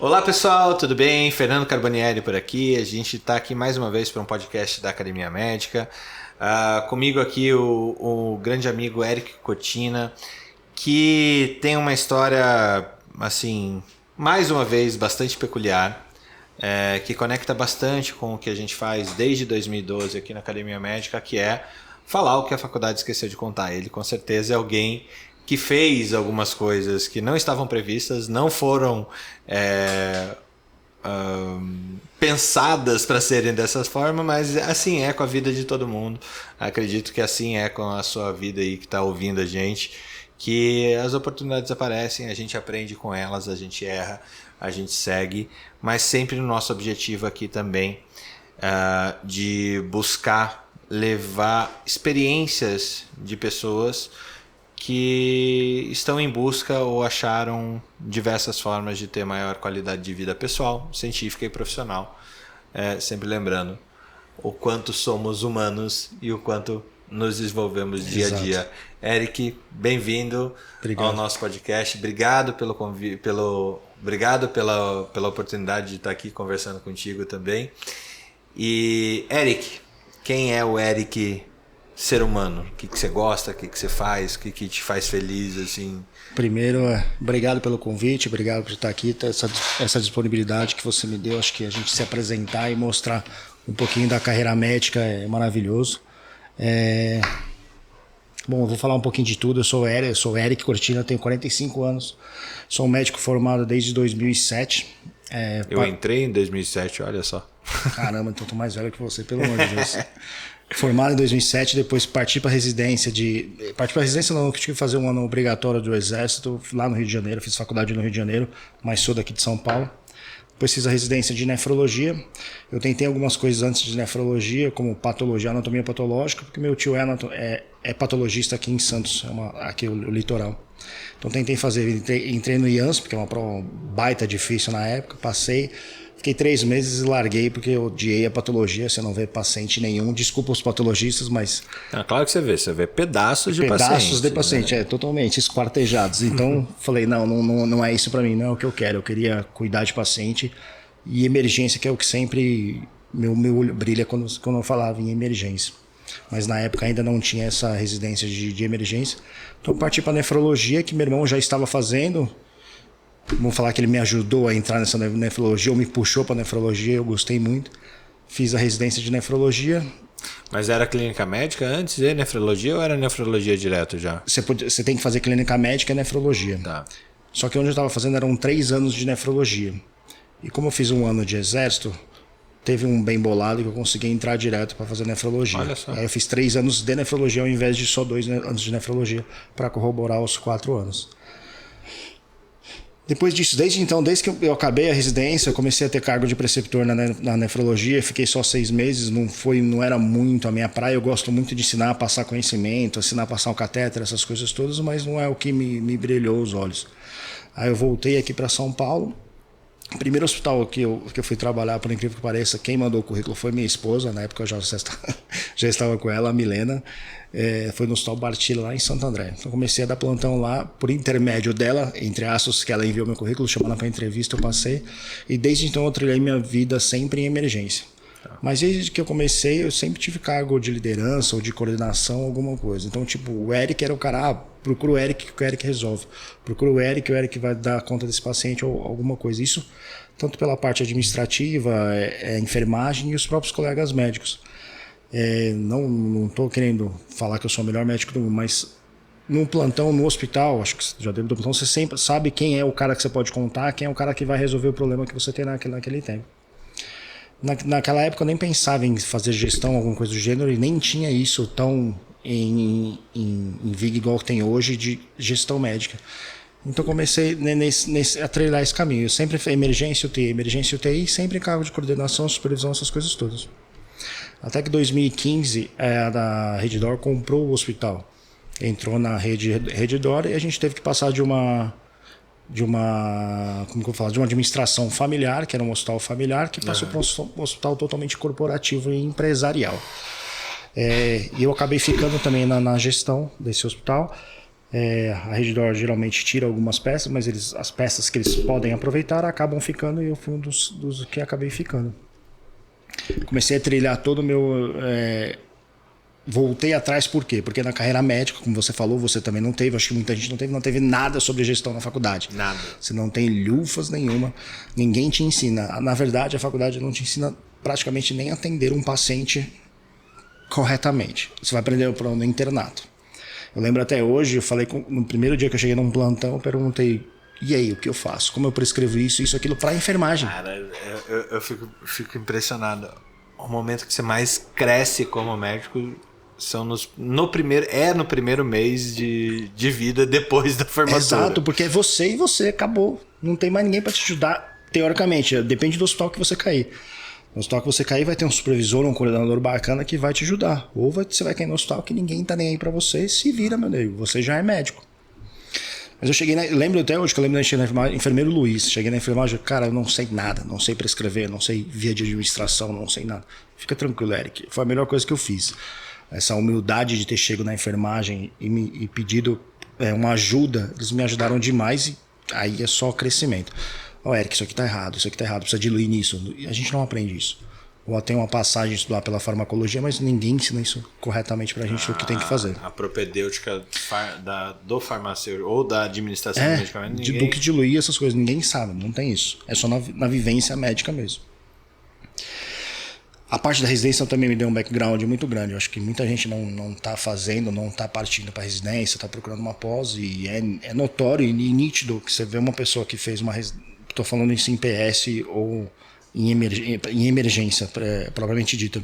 Olá pessoal, tudo bem? Fernando Carbonieri por aqui. A gente está aqui mais uma vez para um podcast da Academia Médica. Comigo aqui o grande amigo Eric Cotina, que tem uma história, assim, mais uma vez bastante peculiar, que conecta bastante com o que a gente faz desde 2012 aqui na Academia Médica, que é falar o que a faculdade esqueceu de contar. Ele com certeza é alguém que fez algumas coisas que não estavam previstas, não foram pensadas para serem dessa forma, mas assim é com a vida de todo mundo. Acredito que assim é com a sua vida aí que está ouvindo a gente, que as oportunidades aparecem, a gente aprende com elas, a gente erra, a gente segue, mas sempre no nosso objetivo aqui também de buscar levar experiências de pessoas que estão em busca ou acharam diversas formas de ter maior qualidade de vida pessoal, científica e profissional. Sempre lembrando o quanto somos humanos e o quanto nos desenvolvemos dia a dia. Eric, bem-vindo ao nosso podcast. Obrigado pelo convite, obrigado pela oportunidade de estar aqui conversando contigo também. E Eric, quem é o Eric ser humano? O que você gosta, o que você faz, o que te faz feliz, assim? Primeiro, obrigado pelo convite, obrigado por estar aqui, essa disponibilidade que você me deu. Acho que a gente se apresentar e mostrar um pouquinho da carreira médica é maravilhoso. Bom, eu vou falar um pouquinho de tudo. Eu sou Eric Cortina, tenho 45 anos, sou um médico formado desde 2007. Eu entrei em 2007, olha só. Caramba, então tô mais velho que você, pelo amor de Deus. Formado em 2007, depois parti para residência Parti para residência não, que tive que fazer um ano obrigatório do Exército, lá no Rio de Janeiro, fiz faculdade no Rio de Janeiro, mas sou daqui de São Paulo. Depois fiz a residência de nefrologia. Eu tentei algumas coisas antes de nefrologia, como patologia, anatomia patológica, porque meu tio é patologista aqui em Santos, aqui o litoral. Então tentei fazer, entrei no IANS, porque é uma prova baita difícil na época, passei. Fiquei 3 meses e larguei porque eu odiei a patologia. Você não vê paciente nenhum. Desculpa os patologistas, mas... Claro que você vê pedaços de paciente. Pedaços de paciente, né? Totalmente esquartejados. Então, falei, não é isso para mim, não é o que eu quero. Eu queria cuidar de paciente e emergência, que é o que sempre meu olho brilha quando eu falava em emergência. Mas na época ainda não tinha essa residência de emergência. Então, parti para nefrologia, que meu irmão já estava fazendo. Vamos falar que ele me ajudou a entrar nessa nefrologia, ou me puxou para nefrologia, eu gostei muito. Fiz a residência de nefrologia. Mas era clínica médica antes de nefrologia ou era nefrologia direto já? Você tem que fazer clínica médica e nefrologia. Tá. Só que onde eu estava fazendo eram 3 anos de nefrologia. E como eu fiz 1 ano de exército, teve um bem bolado que eu consegui entrar direto para fazer nefrologia. Olha só. Aí eu fiz 3 anos de nefrologia ao invés de só 2 anos de nefrologia para corroborar os 4 anos. Depois disso, desde que eu acabei a residência, eu comecei a ter cargo de preceptor na nefrologia, fiquei só 6 meses, não era muito a minha praia. Eu gosto muito de ensinar a passar conhecimento, ensinar a passar o catéter, essas coisas todas, mas não é o que me brilhou os olhos. Aí eu voltei aqui para São Paulo. O primeiro hospital que eu fui trabalhar, por incrível que pareça, quem mandou o currículo foi minha esposa. Na época eu já estava com ela, a Milena. Foi no Hospital Bartila, lá em Santo André. Então comecei a dar plantão lá, por intermédio dela, entre aspas, que ela enviou meu currículo, chamando para entrevista, eu passei. E desde então eu trilhei minha vida sempre em emergência. Mas desde que eu comecei, eu sempre tive cargo de liderança ou de coordenação, alguma coisa. Então, tipo, o Eric era o cara, procura o Eric que o Eric resolve. Procura o Eric vai dar conta desse paciente ou alguma coisa. Isso tanto pela parte administrativa, enfermagem e os próprios colegas médicos. Não estou querendo falar que eu sou o melhor médico do mundo, mas num plantão, no hospital, acho que já deu do plantão, você sempre sabe quem é o cara que você pode contar, quem é o cara que vai resolver o problema que você tem naquele tempo. Naquela época eu nem pensava em fazer gestão, alguma coisa do gênero, e nem tinha isso tão em viga igual que tem hoje de gestão médica. Então comecei a trilhar esse caminho. Eu sempre fui emergência UTI, sempre em cargo de coordenação, supervisão, essas coisas todas. Até que em 2015 a Redditor comprou o hospital. Entrou na rede Redditor e a gente teve que passar de uma administração familiar, que era um hospital familiar, que passou para um hospital totalmente corporativo e empresarial. E eu acabei ficando também na gestão desse hospital. A Redditor geralmente tira algumas peças, mas as peças que eles podem aproveitar acabam ficando, e eu fui um dos que acabei ficando. Comecei a trilhar todo o meu... Voltei atrás por quê? Porque na carreira médica, como você falou, você também não teve, acho que muita gente não teve nada sobre gestão na faculdade. Nada. Você não tem lufas nenhuma, ninguém te ensina. Na verdade, a faculdade não te ensina praticamente nem a atender um paciente corretamente. Você vai aprender no internato. Eu lembro até hoje, eu falei, no primeiro dia que eu cheguei num plantão, eu perguntei, e aí, o que eu faço? Como eu prescrevo isso, aquilo para enfermagem? Cara, eu fico impressionado. O momento que você mais cresce como médico são no primeiro mês de vida depois da formatura. Exato, porque é você e você, acabou. Não tem mais ninguém para te ajudar, teoricamente. Depende do hospital que você cair. No hospital que você cair, vai ter um supervisor, um coordenador bacana que vai te ajudar. Ou você vai cair no hospital que ninguém tá nem aí para você, se vira, meu amigo. Você já é médico. Mas eu cheguei lembro até hoje que eu lembro de chegar na enfermagem, enfermeiro Luiz. Cheguei na enfermagem, cara, eu não sei nada, não sei prescrever, não sei via de administração, não sei nada. Fica tranquilo, Eric. Foi a melhor coisa que eu fiz. Essa humildade de ter chego na enfermagem e pedido uma ajuda, eles me ajudaram demais, e aí é só crescimento. Eric, isso aqui tá errado, precisa diluir nisso. A gente não aprende isso. Ou tem uma passagem de estudar pela farmacologia, mas ninguém ensina isso corretamente pra gente o que tem que fazer. A propedêutica do farmacêutico ou da administração do medicamento, do que diluir essas coisas, ninguém sabe, não tem isso. É só na vivência médica mesmo. A parte da residência também me deu um background muito grande. Eu acho que muita gente não está fazendo, não está partindo para residência, está procurando uma pós, e é notório e nítido que você vê uma pessoa que fez uma residência, estou falando isso em PS ou em emergência, propriamente dita.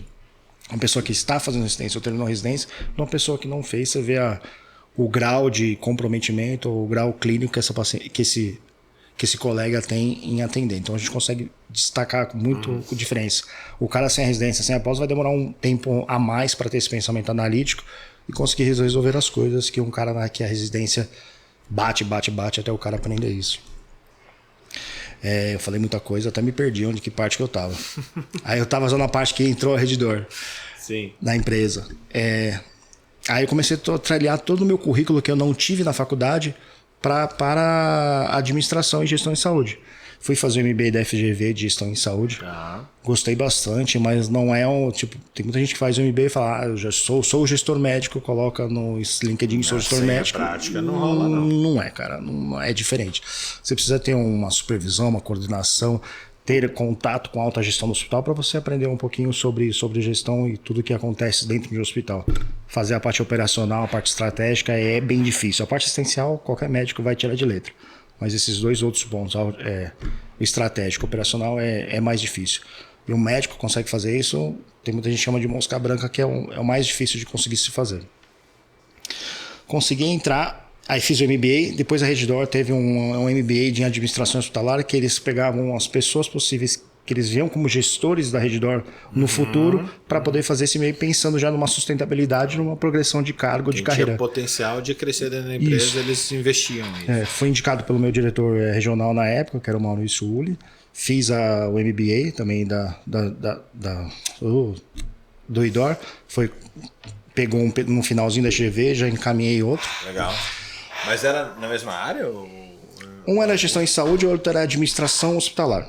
Uma pessoa que está fazendo residência ou terminou residência, uma pessoa que não fez, você vê o grau de comprometimento, o grau clínico que esse colega tem em atender. Então a gente consegue destacar com muito diferença. O cara sem a residência, sem a pós, vai demorar um tempo a mais para ter esse pensamento analítico e conseguir resolver as coisas que um cara que a residência bate até o cara aprender isso. Eu falei muita coisa, até me perdi que parte que eu tava. Aí eu tava só na parte que entrou a Redditor. Sim. Na empresa. Aí eu comecei a trilhar todo o meu currículo que eu não tive na faculdade para administração e gestão em saúde. Fui fazer o MBA da FGV de gestão em saúde. Gostei bastante, mas não é tem muita gente que faz o MBA e fala, eu já sou o gestor médico, coloca no LinkedIn, sou gestor médico. A prática não rola, não. Não é, cara, não é diferente. Você precisa ter uma supervisão, uma coordenação, ter contato com a alta gestão do hospital para você aprender um pouquinho sobre gestão e tudo que acontece dentro de um hospital. Fazer a parte operacional, a parte estratégica é bem difícil. A parte assistencial, qualquer médico vai tirar de letra. Mas esses dois outros pontos, o estratégico, o operacional, é mais difícil. E um médico consegue fazer isso, tem muita gente que chama de mosca branca, que é o mais difícil de conseguir se fazer. Consegui entrar, aí fiz o MBA, depois a Redditor teve um MBA de administração hospitalar, que eles pegavam as pessoas possíveis que eles viam como gestores da Redditor no futuro, para poder fazer esse meio pensando já numa sustentabilidade, numa progressão de cargo, de carreira. Tinha potencial de crescer dentro da empresa, isso. Eles investiam nisso. Fui indicado pelo meu diretor regional na época, que era o Maurício Uli. Fiz o MBA também do IDOR. Pegou no finalzinho da GV, já encaminhei outro. Legal. Mas era na mesma área? Um era gestão em saúde, o outro era administração hospitalar.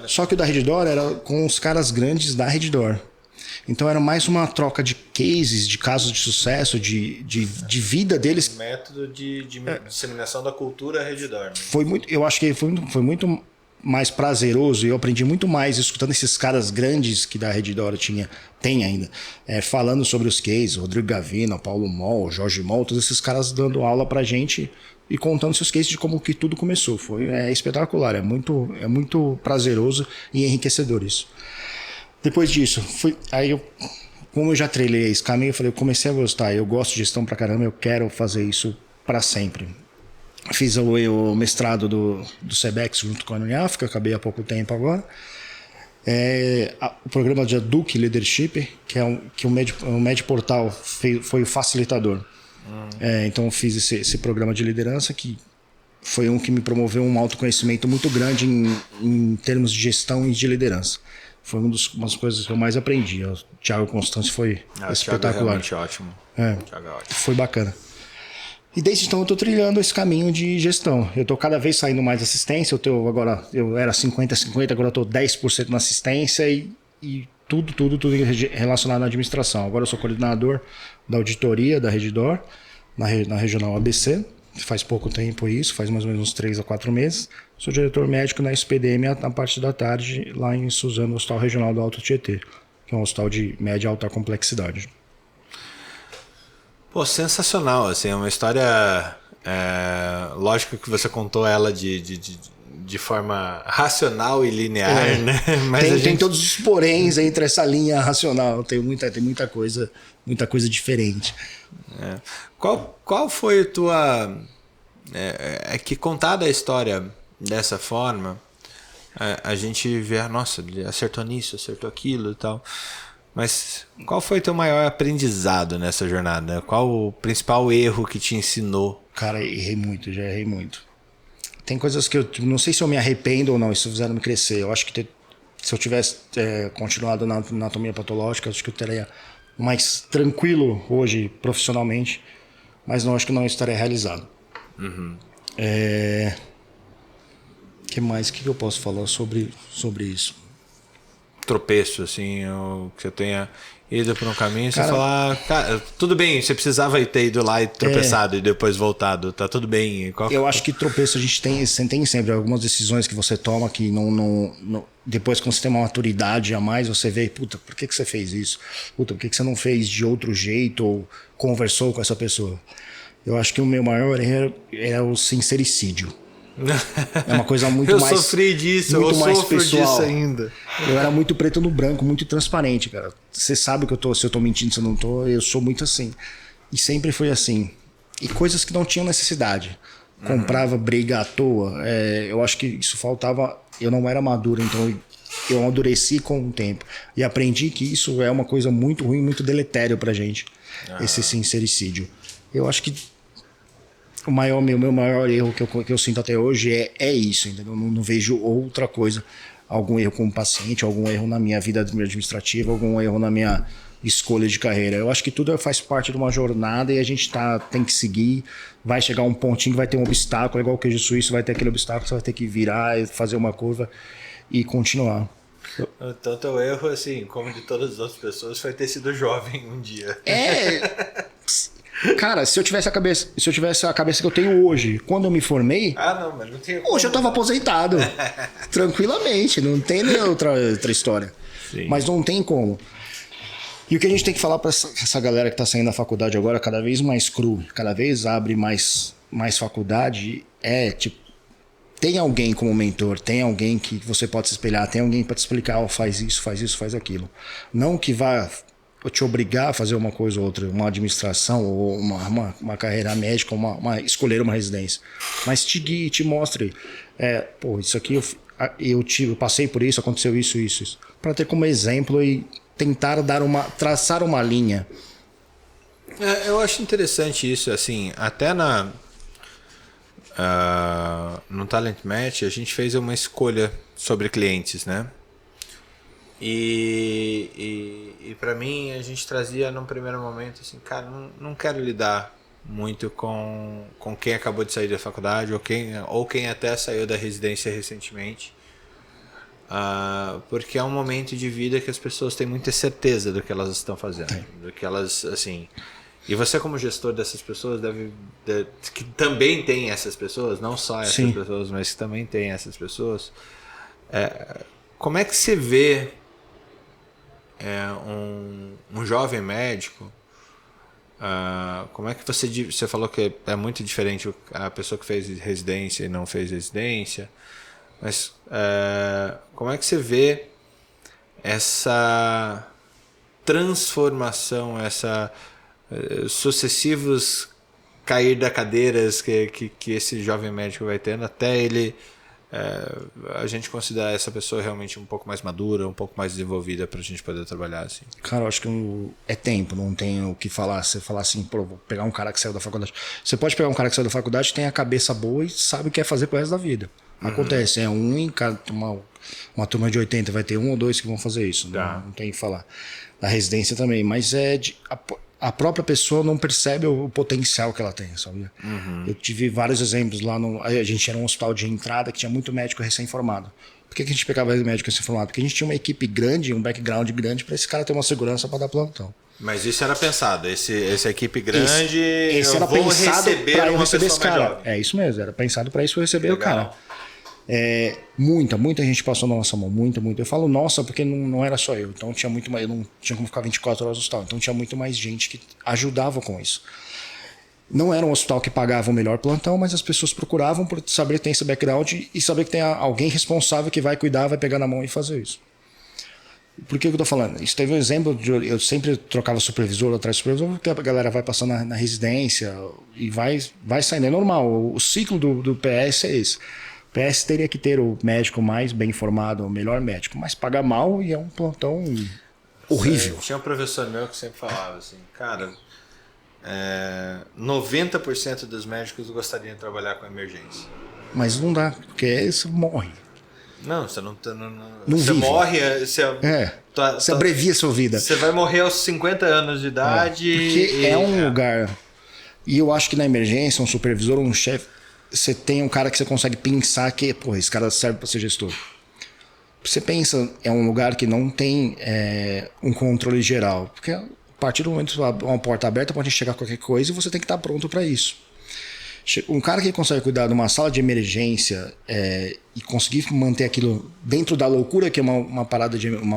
Só que o da Redditor era com os caras grandes da Redditor. Então era mais uma troca de cases, de casos de sucesso, de vida deles. Método de disseminação da cultura Redditor. Né? Eu acho que foi muito mais prazeroso, e eu aprendi muito mais escutando esses caras grandes que da Redditor tem ainda, falando sobre os cases, Rodrigo Gavina, Paulo Moll, Jorge Moll, todos esses caras dando aula pra gente e contando seus cases de como que tudo começou. Foi espetacular, é muito prazeroso e enriquecedor isso. Depois disso, como eu já trilhei esse caminho, eu comecei a gostar, eu gosto de gestão pra caramba, eu quero fazer isso para sempre. Fiz o mestrado do SEBEX junto com a Uniaf, que eu acabei há pouco tempo agora. O programa de Duke Leadership, que o MedPortal foi o facilitador. Então eu fiz esse programa de liderança, que foi que me promoveu um autoconhecimento muito grande em termos de gestão e de liderança. Foi uma das coisas que eu mais aprendi. O Thiago Constâncio foi espetacular. Thiago é realmente ótimo. Thiago é ótimo. Foi bacana. E desde então eu estou trilhando esse caminho de gestão. Eu estou cada vez saindo mais assistência. Eu era 50-50, agora eu estou 10% na assistência e tudo relacionado à administração. Agora eu sou coordenador da auditoria da Redditor, na regional ABC. Faz pouco tempo isso, faz mais ou menos uns 3 a 4 meses. Sou diretor médico na SPDM na parte da tarde, lá em Suzano, no Hospital Regional do Alto Tietê, que é um hospital de média e alta complexidade. Pô, sensacional, assim, é uma história, lógico que você contou ela de forma racional e linear, né? Mas tem todos os poréns entre essa linha racional, tem muita coisa diferente. Qual foi a tua... que contada a história dessa forma, a gente vê, nossa, ele acertou nisso, acertou aquilo e tal... Mas qual foi o teu maior aprendizado nessa jornada? Qual o principal erro que te ensinou? Cara, já errei muito. Tem coisas que eu não sei se eu me arrependo ou não, isso fizeram me crescer. Eu acho que se eu tivesse continuado na anatomia patológica, acho que eu teria mais tranquilo hoje profissionalmente, mas não acho que não estaria realizado. Uhum. Que mais? O que eu posso falar sobre isso? Tropeço, assim, ou que você tenha ido por um caminho e você falar, cara, tudo bem, você precisava ter ido lá e tropeçado e depois voltado, tá tudo bem. Eu acho que tropeço a gente tem sempre algumas decisões que você toma que não depois que você tem uma maturidade a mais, você vê, puta, por que você fez isso? Puta, por que você não fez de outro jeito ou conversou com essa pessoa? Eu acho que o meu maior erro é o sincericídio. É uma coisa muito mais... Eu sofri disso, muito eu mais sofro pessoal. disso ainda. Eu era muito preto no branco, muito transparente, cara. Você sabe que se eu tô mentindo, se eu não tô, eu sou muito assim. E sempre foi assim. E coisas que não tinham necessidade. Comprava briga à toa. Eu acho que isso faltava... Eu não era maduro, então eu amadureci com o tempo. E aprendi que isso é uma coisa muito ruim, muito deletério pra gente. Esse sincericídio. Eu acho que meu maior erro que eu sinto até hoje é isso, entendeu? Não vejo outra coisa, algum erro como paciente, algum erro na minha vida administrativa, algum erro na minha escolha de carreira. Eu acho que tudo faz parte de uma jornada e a gente tem que seguir. Vai chegar um pontinho que vai ter um obstáculo, igual o queijo suíço, vai ter aquele obstáculo, você vai ter que virar, fazer uma curva e continuar. Então, teu erro, assim, como de todas as outras pessoas, foi ter sido jovem um dia. Cara, se eu tivesse a cabeça que eu tenho hoje, quando eu me formei, não, mas não tinha como. Hoje eu tava aposentado. Tranquilamente, não tem nem outra história. Sim. Mas não tem como. E o que a gente tem que falar para essa galera que tá saindo da faculdade agora, cada vez mais cru, cada vez abre mais faculdade, tipo, tem alguém como mentor, tem alguém que você pode se espelhar, tem alguém para te explicar, faz isso, faz aquilo. Não que vá te obrigar a fazer uma coisa ou outra, uma administração ou uma carreira médica, escolher uma residência. Mas te guie, te mostre. Isso aqui eu passei por isso, aconteceu isso. Para ter como exemplo e tentar traçar uma linha. Eu acho interessante isso, assim, até no Talent Match a gente fez uma escolha sobre clientes, né? E para mim a gente trazia num primeiro momento assim, cara, não quero lidar muito com quem acabou de sair da faculdade ou quem até saiu da residência recentemente, porque é um momento de vida que as pessoas têm muita certeza do que elas estão fazendo, do que elas, assim, e você como gestor dessas pessoas que também tem essas pessoas, não só essas Sim. pessoas, mas que também tem essas pessoas, como é que você vê um jovem médico, como é que você falou que é muito diferente a pessoa que fez residência e não fez residência, mas como é que você vê essa transformação, sucessivos cair da cadeiras que esse jovem médico vai tendo até ele a gente considerar essa pessoa realmente um pouco mais madura, um pouco mais desenvolvida pra gente poder trabalhar assim? Cara, eu acho que é tempo, não tem o que falar. Você falar assim, vou pegar um cara que saiu da faculdade. Você pode pegar um cara que saiu da faculdade, tem a cabeça boa e sabe o que quer fazer pro resto da vida. Acontece, uma turma de 80 vai ter um ou dois que vão fazer isso. Não tem o que falar. Na residência também, mas a própria pessoa não percebe o potencial que ela tem, sabe? Eu tive vários exemplos lá a gente era um hospital de entrada que tinha muito médico recém-formado. Por que a gente pegava médico recém-formado? Porque a gente tinha uma equipe grande, um background grande para esse cara ter uma segurança para dar plantão. Mas isso era pensado, essa equipe grande, esse era pensado para eu receber esse cara. Jovem. É isso mesmo, era pensado para isso eu receber Legal. o cara. Muita gente passou na nossa mão, muita. Eu falo nossa porque não era só eu, então tinha muito mais, eu não tinha como ficar 24 horas no hospital, então tinha muito mais gente que ajudava com isso. Não era um hospital que pagava o melhor plantão, mas as pessoas procuravam por saber que tem esse background e saber que tem alguém responsável que vai cuidar, vai pegar na mão e fazer isso. Por que eu tô falando? Isso teve um exemplo eu sempre trocava supervisor atrás de supervisor, porque a galera vai passando na residência e vai saindo. É normal, o ciclo do PS é esse. O PS teria que ter o médico mais bem informado, o melhor médico, mas paga mal e é um plantão horrível. Tinha um professor meu que sempre falava assim, cara, 90% dos médicos gostariam de trabalhar com emergência. Mas não dá, porque isso morre. Não, você não você vive. Morre, você abrevia a sua vida. Você vai morrer aos 50 anos de idade. Porque é um lugar. E eu acho que na emergência, um supervisor ou um chefe, você tem um cara que você consegue pensar que, pô, esse cara serve para ser gestor. Você pensa, é um lugar que não tem um controle geral. Porque a partir do momento que uma porta aberta pode chegar qualquer coisa e você tem que estar pronto para isso. Um cara que consegue cuidar de uma sala de emergência e conseguir manter aquilo dentro da loucura que é uma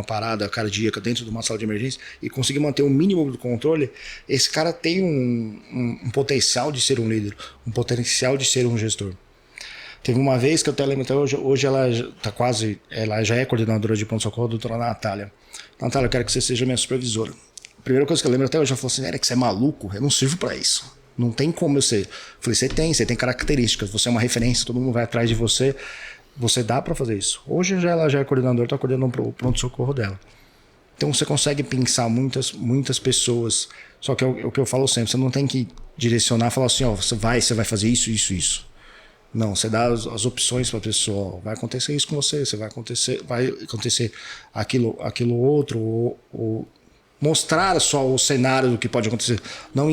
parada cardíaca dentro de uma sala de emergência e conseguir manter o mínimo do controle, esse cara tem um potencial de ser um líder, um potencial de ser um gestor. Teve uma vez que eu até lembro até hoje ela tá quase, ela já é coordenadora de pronto-socorro, a doutora Natália. Natália, eu quero que você seja minha supervisora. A primeira coisa que eu lembro até hoje, ela falou assim, Eric, você é maluco? Eu não sirvo para isso. Não tem como eu ser. Eu falei, você tem características, você é uma referência, todo mundo vai atrás de você, você dá para fazer isso. Hoje ela já é coordenadora, está coordenando o pronto-socorro dela. Então você consegue pensar muitas pessoas, só que é o que eu falo sempre, você não tem que direcionar e falar assim, você vai fazer isso. Não, você dá as opções para a pessoa, vai acontecer isso com você, vai acontecer aquilo outro, ou mostrar só o cenário do que pode acontecer, não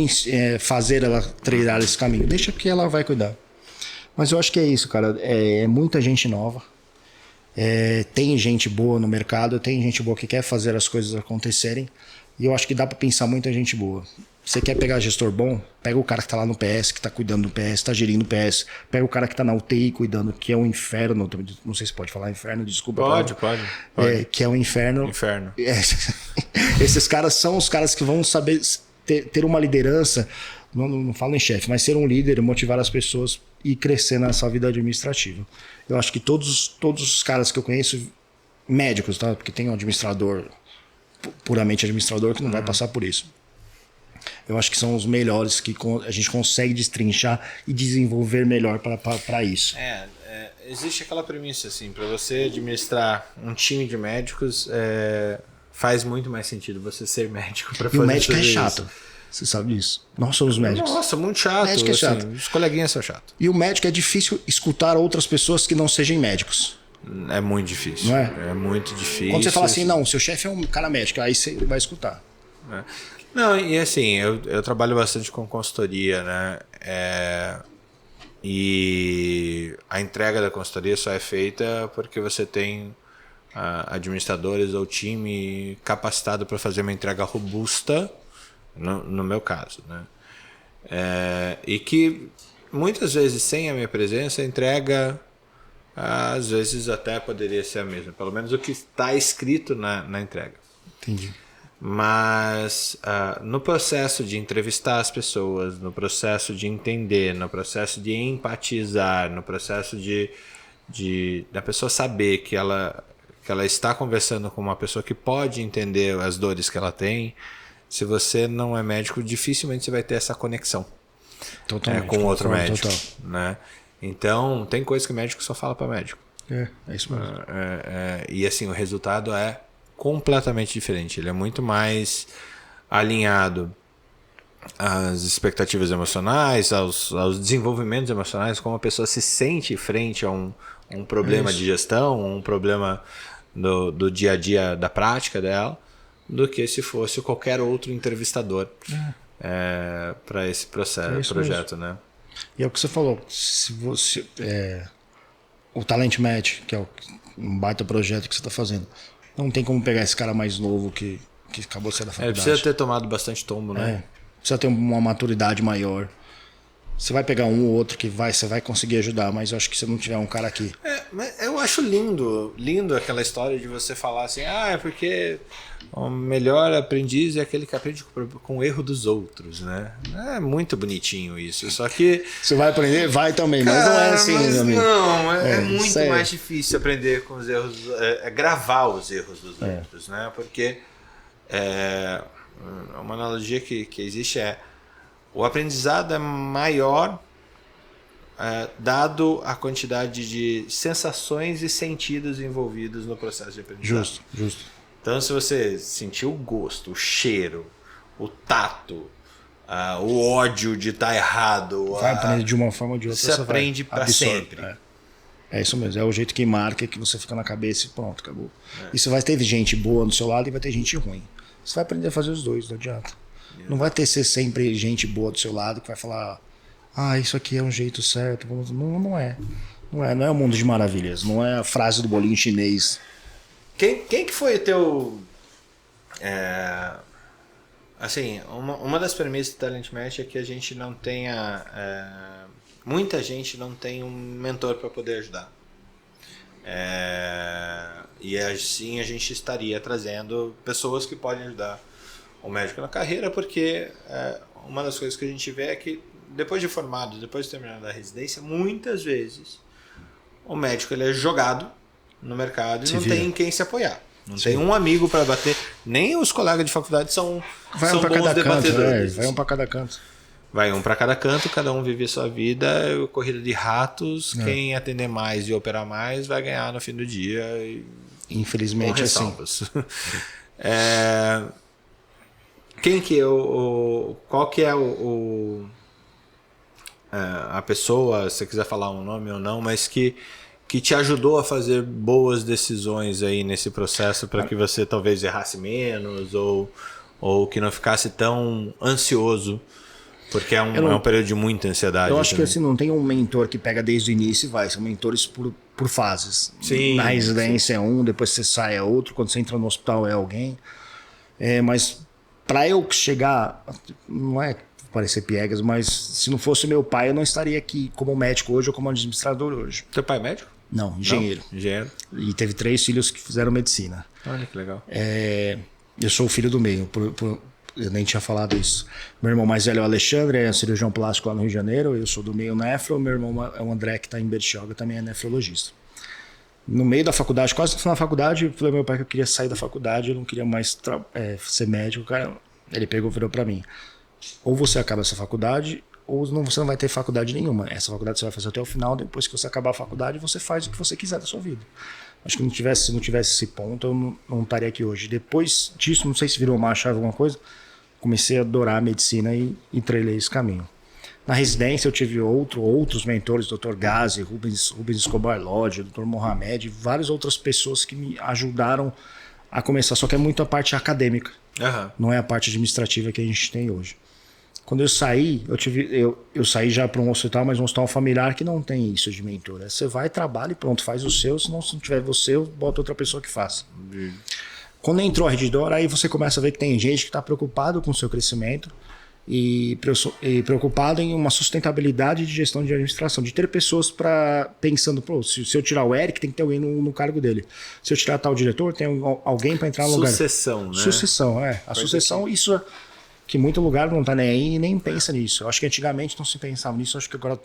fazer ela trilhar esse caminho, deixa que ela vai cuidar. Mas eu acho que é isso, cara, é muita gente nova, tem gente boa no mercado, tem gente boa que quer fazer as coisas acontecerem, e eu acho que dá para pensar muita gente boa. Você quer pegar gestor bom? Pega o cara que está lá no PS, que está cuidando do PS, está gerindo o PS. Pega o cara que está na UTI cuidando, que é um inferno. Não sei se pode falar inferno, desculpa. Pode. Que é um inferno. Esses caras são os caras que vão saber ter uma liderança, não falo em chefe, mas ser um líder, motivar as pessoas e crescer nessa vida administrativa. Eu acho que todos os caras que eu conheço, médicos, tá? Porque tem um administrador, puramente administrador, que não vai passar por isso. Eu acho que são os melhores que a gente consegue destrinchar e desenvolver melhor para isso. Existe aquela premissa assim, para você administrar um time de médicos, faz muito mais sentido você ser médico para fazer isso. E o médico é chato. Você sabe disso. Nós somos médicos. Nossa, muito chato. O médico é chato. Os coleguinhas são chatos. E o médico é difícil escutar outras pessoas que não sejam médicos. É muito difícil. Não é? É muito difícil. Quando você fala assim, não, seu chefe é um cara médico, aí você vai escutar. Não, e assim, eu trabalho bastante com consultoria, né? E a entrega da consultoria só é feita porque você tem administradores ou time capacitado para fazer uma entrega robusta, no meu caso, né? E que muitas vezes sem a minha presença a entrega às vezes até poderia ser a mesma, pelo menos o que está escrito na entrega. Entendi. Mas no processo de entrevistar as pessoas, no processo de entender, no processo de empatizar, no processo da pessoa saber que ela está conversando com uma pessoa que pode entender as dores que ela tem, se você não é médico, dificilmente você vai ter essa conexão com outro médico. Né? Então, tem coisa que o médico só fala para médico. É isso mesmo. E assim, o resultado é completamente diferente. Ele é muito mais alinhado às expectativas emocionais, aos desenvolvimentos emocionais, como a pessoa se sente frente a um problema de gestão, um problema do dia a dia da prática dela, do que se fosse qualquer outro entrevistador para esse projeto, né? E é o que você falou, se você o Talent Match, que é um baita projeto que você está fazendo, não tem como pegar esse cara mais novo que acabou de sair da faculdade. Precisa ter tomado bastante tombo, né? Precisa ter uma maturidade maior. Você vai pegar um ou outro que você vai conseguir ajudar, mas eu acho que se não tiver um cara aqui... Mas eu acho lindo aquela história de você falar assim, é porque o melhor aprendiz é aquele que aprende com o erro dos outros, né? É muito bonitinho isso, só que... Você vai aprender? Vai também, mas não é assim, meu amigo. Não, é muito mais difícil aprender com os erros, gravar os erros dos outros, né? Porque uma analogia que existe o aprendizado é maior dado a quantidade de sensações e sentidos envolvidos no processo de aprendizado. Justo. Então, se você sentir o gosto, o cheiro, o tato, o ódio de estar errado... Vai aprender de uma forma ou de outra. Você aprende para sempre. É isso mesmo, é o jeito que marca, que você fica na cabeça e pronto, acabou. E você vai ter gente boa do seu lado e vai ter gente ruim. Você vai aprender a fazer os dois, não adianta. Não vai ter sempre gente boa do seu lado que vai falar, isso aqui é um jeito certo. Não é. Não é um mundo de maravilhas. Não é a frase do bolinho chinês. Quem que foi o teu... assim, uma das premissas do Talent Match é que a gente não tenha... muita gente não tem um mentor para poder ajudar. E assim a gente estaria trazendo pessoas que podem ajudar o médico na carreira, porque uma das coisas que a gente vê é que depois de formado, depois de terminar a residência, muitas vezes o médico ele é jogado no mercado e não tem quem se apoiar. Não tem um amigo para bater, nem os colegas de faculdade são bons debatedores. Vai um para cada canto. Vai um para cada canto, cada um vive a sua vida, corrida de ratos, quem atender mais e operar mais vai ganhar no fim do dia. Infelizmente é assim. Quem que é qual que é a pessoa, se você quiser falar um nome ou não, mas que te ajudou a fazer boas decisões aí nesse processo para que você talvez errasse menos ou que não ficasse tão ansioso, porque é um período de muita ansiedade. Eu acho que assim, não tem um mentor que pega desde o início e vai, são mentores por fases. Sim, na residência é um, depois você sai é outro, quando você entra no hospital é alguém. Mas para eu chegar, não é parecer piegas, mas se não fosse meu pai, eu não estaria aqui como médico hoje ou como administrador hoje. Teu pai é médico? Não, engenheiro. Engenheiro. E teve 3 filhos que fizeram medicina. Olha que legal. Eu sou o filho do meio, eu nem tinha falado isso. Meu irmão mais velho é o Alexandre, é cirurgião plástico lá no Rio de Janeiro, eu sou do meio nefro, meu irmão é o André, que está em Bertioga, também é nefrologista. No meio da faculdade, quase no final da faculdade, eu falei ao meu pai que eu queria sair da faculdade, eu não queria mais ser médico. Cara, ele virou para mim, ou você acaba essa faculdade, ou você não vai ter faculdade nenhuma. Essa faculdade você vai fazer até o final, depois que você acabar a faculdade, você faz o que você quiser da sua vida. Acho que se não tivesse esse ponto, eu não estaria aqui hoje. Depois disso, não sei se virou uma chave alguma coisa, comecei a adorar a medicina e trilhei esse caminho. Na residência eu tive outros mentores, Dr. Gazi, Rubens Escobar Lodge, Dr. Mohamed, várias outras pessoas que me ajudaram a começar, só que é muito a parte acadêmica, não é a parte administrativa que a gente tem hoje. Quando eu saí, eu saí já para um hospital, mas um hospital familiar que não tem isso de mentor. Você vai, trabalha e pronto, faz o seu, senão se não tiver você, eu boto outra pessoa que faça. Quando entrou a Redditor, aí você começa a ver que tem gente que está preocupado com o seu crescimento e preocupado em uma sustentabilidade de gestão de administração, de ter pessoas pensando, se eu tirar o Eric, tem que ter alguém no cargo dele. Se eu tirar tal diretor, tem alguém para entrar no lugar. Sucessão, né? Sucessão, A sucessão, isso que muito lugar não está nem aí e nem pensa nisso. Eu acho que antigamente não se pensava nisso, eu acho que agora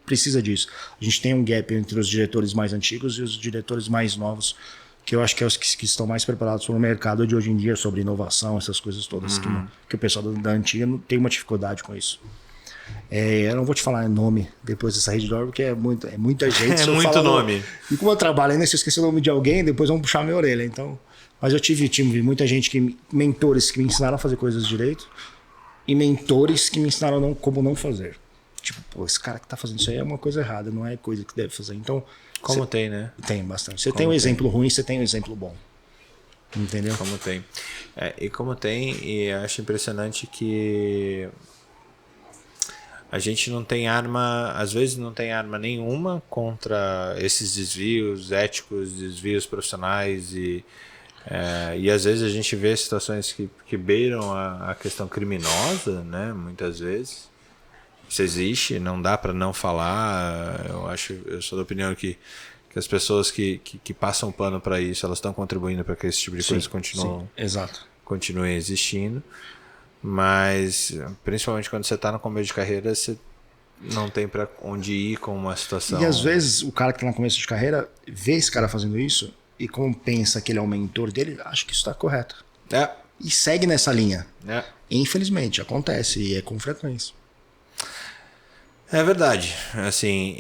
precisa disso. A gente tem um gap entre os diretores mais antigos e os diretores mais novos, que eu acho que é os que estão mais preparados para o mercado de hoje em dia, sobre inovação, essas coisas todas, que o pessoal da antiga não tem uma dificuldade com isso. Eu não vou te falar nome depois dessa Redditor, porque é muita gente. É muito nome. E como eu trabalho ainda, se eu esquecer o nome de alguém, depois vão puxar minha orelha. Então, mas eu tive muita gente, mentores que me ensinaram a fazer coisas direito e mentores que me ensinaram como não fazer. Tipo, esse cara que tá fazendo isso aí é uma coisa errada, não é coisa que deve fazer. Então, tem, né? Tem bastante. Você tem um exemplo ruim, você tem um exemplo bom. Entendeu? Como tem. E acho impressionante que a gente não tem arma, às vezes não tem arma nenhuma contra esses desvios éticos, desvios profissionais e às vezes a gente vê situações que beiram a questão criminosa, né? Muitas vezes. Isso existe, não dá para não falar. Eu sou da opinião que as pessoas que passam pano para isso, elas estão contribuindo para que esse tipo de coisa continue existindo. Mas, principalmente quando você está no começo de carreira, você não tem para onde ir com uma situação. E às vezes o cara que está no começo de carreira vê esse cara fazendo isso e como pensa que ele é o mentor dele, acha que isso está correto. E segue nessa linha. Infelizmente, acontece e é com frequência. É verdade. Assim,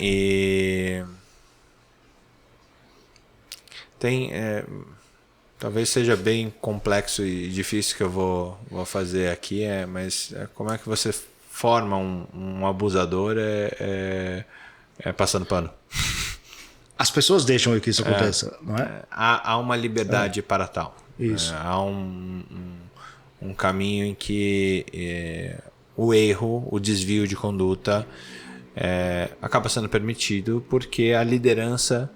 talvez seja bem complexo e difícil que eu vou fazer aqui, mas como é que você forma um abusador passando pano? As pessoas deixam que isso aconteça, não é? Há uma liberdade para tal. Isso. Há um caminho em que o erro, o desvio de conduta acaba sendo permitido porque a liderança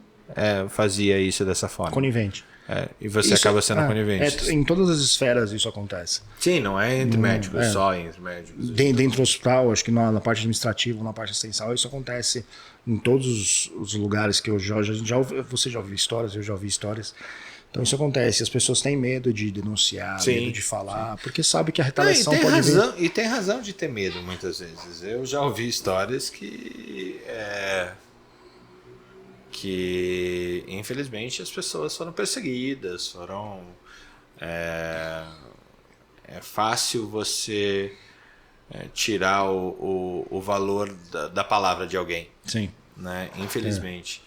fazia isso dessa forma. Conivente. E você acaba sendo conivente. Em todas as esferas isso acontece. Sim, não é entre médicos, só entre médicos. Dentro do hospital, acho que na parte administrativa, na parte assistencial, isso acontece em todos os lugares que eu você já ouviu histórias, eu já ouvi histórias. Então isso acontece, as pessoas têm medo de denunciar, medo de falar, porque sabe que a retaliação pode vir. E tem razão de ter medo muitas vezes. Eu já ouvi histórias que infelizmente as pessoas foram perseguidas, é fácil você tirar o valor da palavra de alguém. Sim. Né? Infelizmente.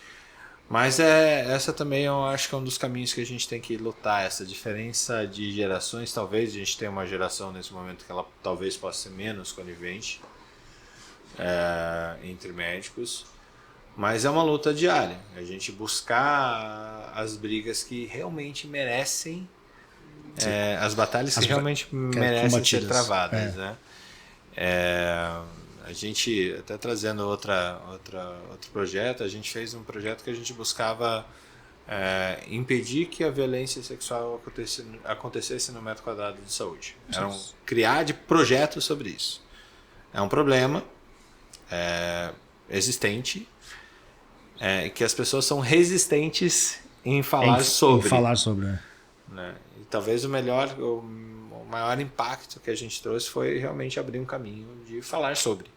Mas essa também eu acho que é um dos caminhos que a gente tem que lutar, essa diferença de gerações. Talvez a gente tenha uma geração nesse momento que ela talvez possa ser menos conivente entre médicos, mas é uma luta diária. A gente buscar as brigas que realmente merecem, as batalhas que realmente merecem ser travadas. Né? A gente, até trazendo outro projeto, a gente fez um projeto que a gente buscava impedir que a violência sexual acontecesse no metro quadrado de saúde. Era criar projetos sobre isso. É um problema existente, que as pessoas são resistentes em falar sobre. Em falar sobre, né? E talvez o maior impacto que a gente trouxe foi realmente abrir um caminho de falar sobre.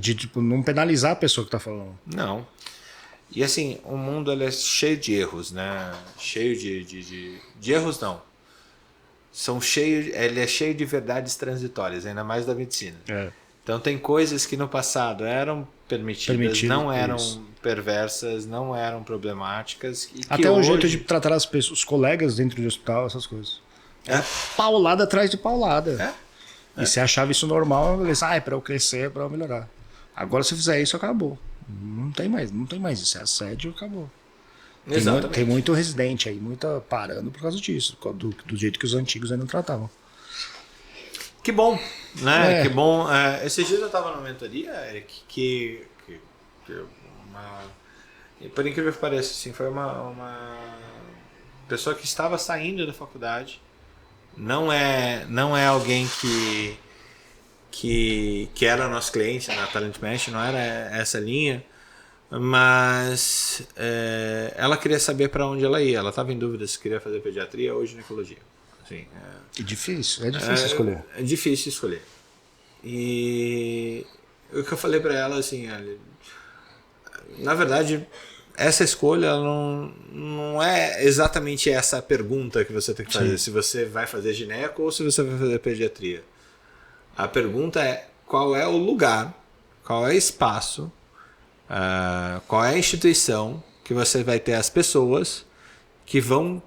Tipo, não penalizar a pessoa que está falando. Não. E assim, o mundo ele é cheio de erros, né? Cheio de erros não. Ele é cheio de verdades transitórias, ainda mais da medicina. Então tem coisas que no passado eram permitidas, não eram perversas, não eram problemáticas. E até o jeito de tratar as pessoas, os colegas dentro do hospital, essas coisas. Paulada atrás de paulada. E você achava isso normal, é para eu crescer, para eu melhorar. Agora se fizer isso, acabou. Não tem mais isso, é assédio, acabou. Tem muito residente aí, muita parando por causa disso, do jeito que os antigos ainda tratavam. Que bom, né? Que bom. Esses dias eu estava numa mentoria, Eric, por incrível que pareça, assim, foi uma pessoa que estava saindo da faculdade. Não é alguém que era nosso cliente na Talent Mesh, não era essa linha, mas ela queria saber para onde ela ia. Ela estava em dúvida se queria fazer pediatria ou ginecologia. Assim, é difícil escolher. É difícil escolher. E o que eu falei para ela, assim, na verdade, essa escolha não é exatamente essa a pergunta que você tem que fazer. Se você vai fazer gineco ou se você vai fazer pediatria. A pergunta é qual é o lugar, qual é o espaço, qual é a instituição que você vai ter as pessoas que vão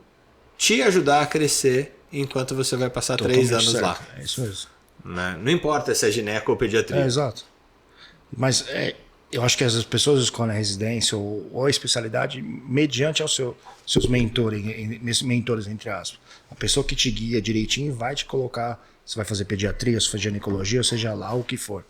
te ajudar a crescer enquanto você vai passar 3 anos lá. É isso mesmo. Não importa se é gineco ou pediatria. Exato. Mas Eu acho que as pessoas escolhem a residência ou a especialidade mediante aos seus mentores, entre aspas. A pessoa que te guia direitinho vai te colocar, você vai fazer pediatria, se for ginecologia, ou seja lá o que for.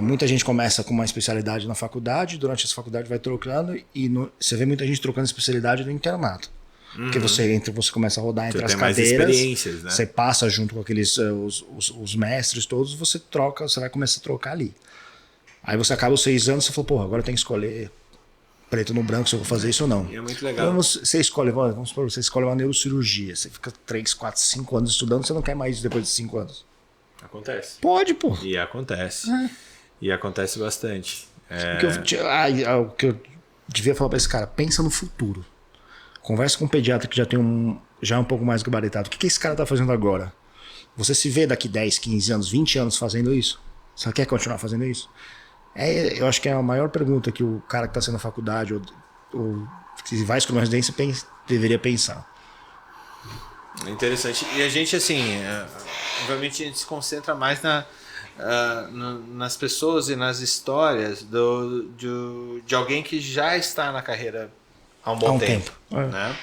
Muita gente começa com uma especialidade na faculdade, durante essa faculdade vai trocando e você vê muita gente trocando especialidade no internato. Porque você começa a rodar entre as cadeiras, né? Você passa junto com aqueles os mestres todos, você vai começar a trocar ali. Aí você acaba os 6 anos, você fala, porra, agora eu tenho que escolher preto no branco se eu vou fazer isso ou não. É muito legal. Então você escolhe, vamos supor, você escolhe uma neurocirurgia, você fica 3, 4, 5 anos estudando, você não quer mais depois de 5 anos. Acontece. Pode, pô. E acontece. E acontece bastante. O que eu devia falar pra esse cara, pensa no futuro. Conversa com um pediatra que já é um pouco mais gabaritado. O que esse cara tá fazendo agora? Você se vê daqui 10, 15 anos, 20 anos fazendo isso? Você quer continuar fazendo isso? Eu acho que é a maior pergunta que o cara que está sendo na faculdade ou que vai escolher uma residência deveria pensar. Interessante. E a gente, assim, obviamente a gente se concentra mais nas pessoas e nas histórias de alguém que já está na carreira há um bom tempo. Né?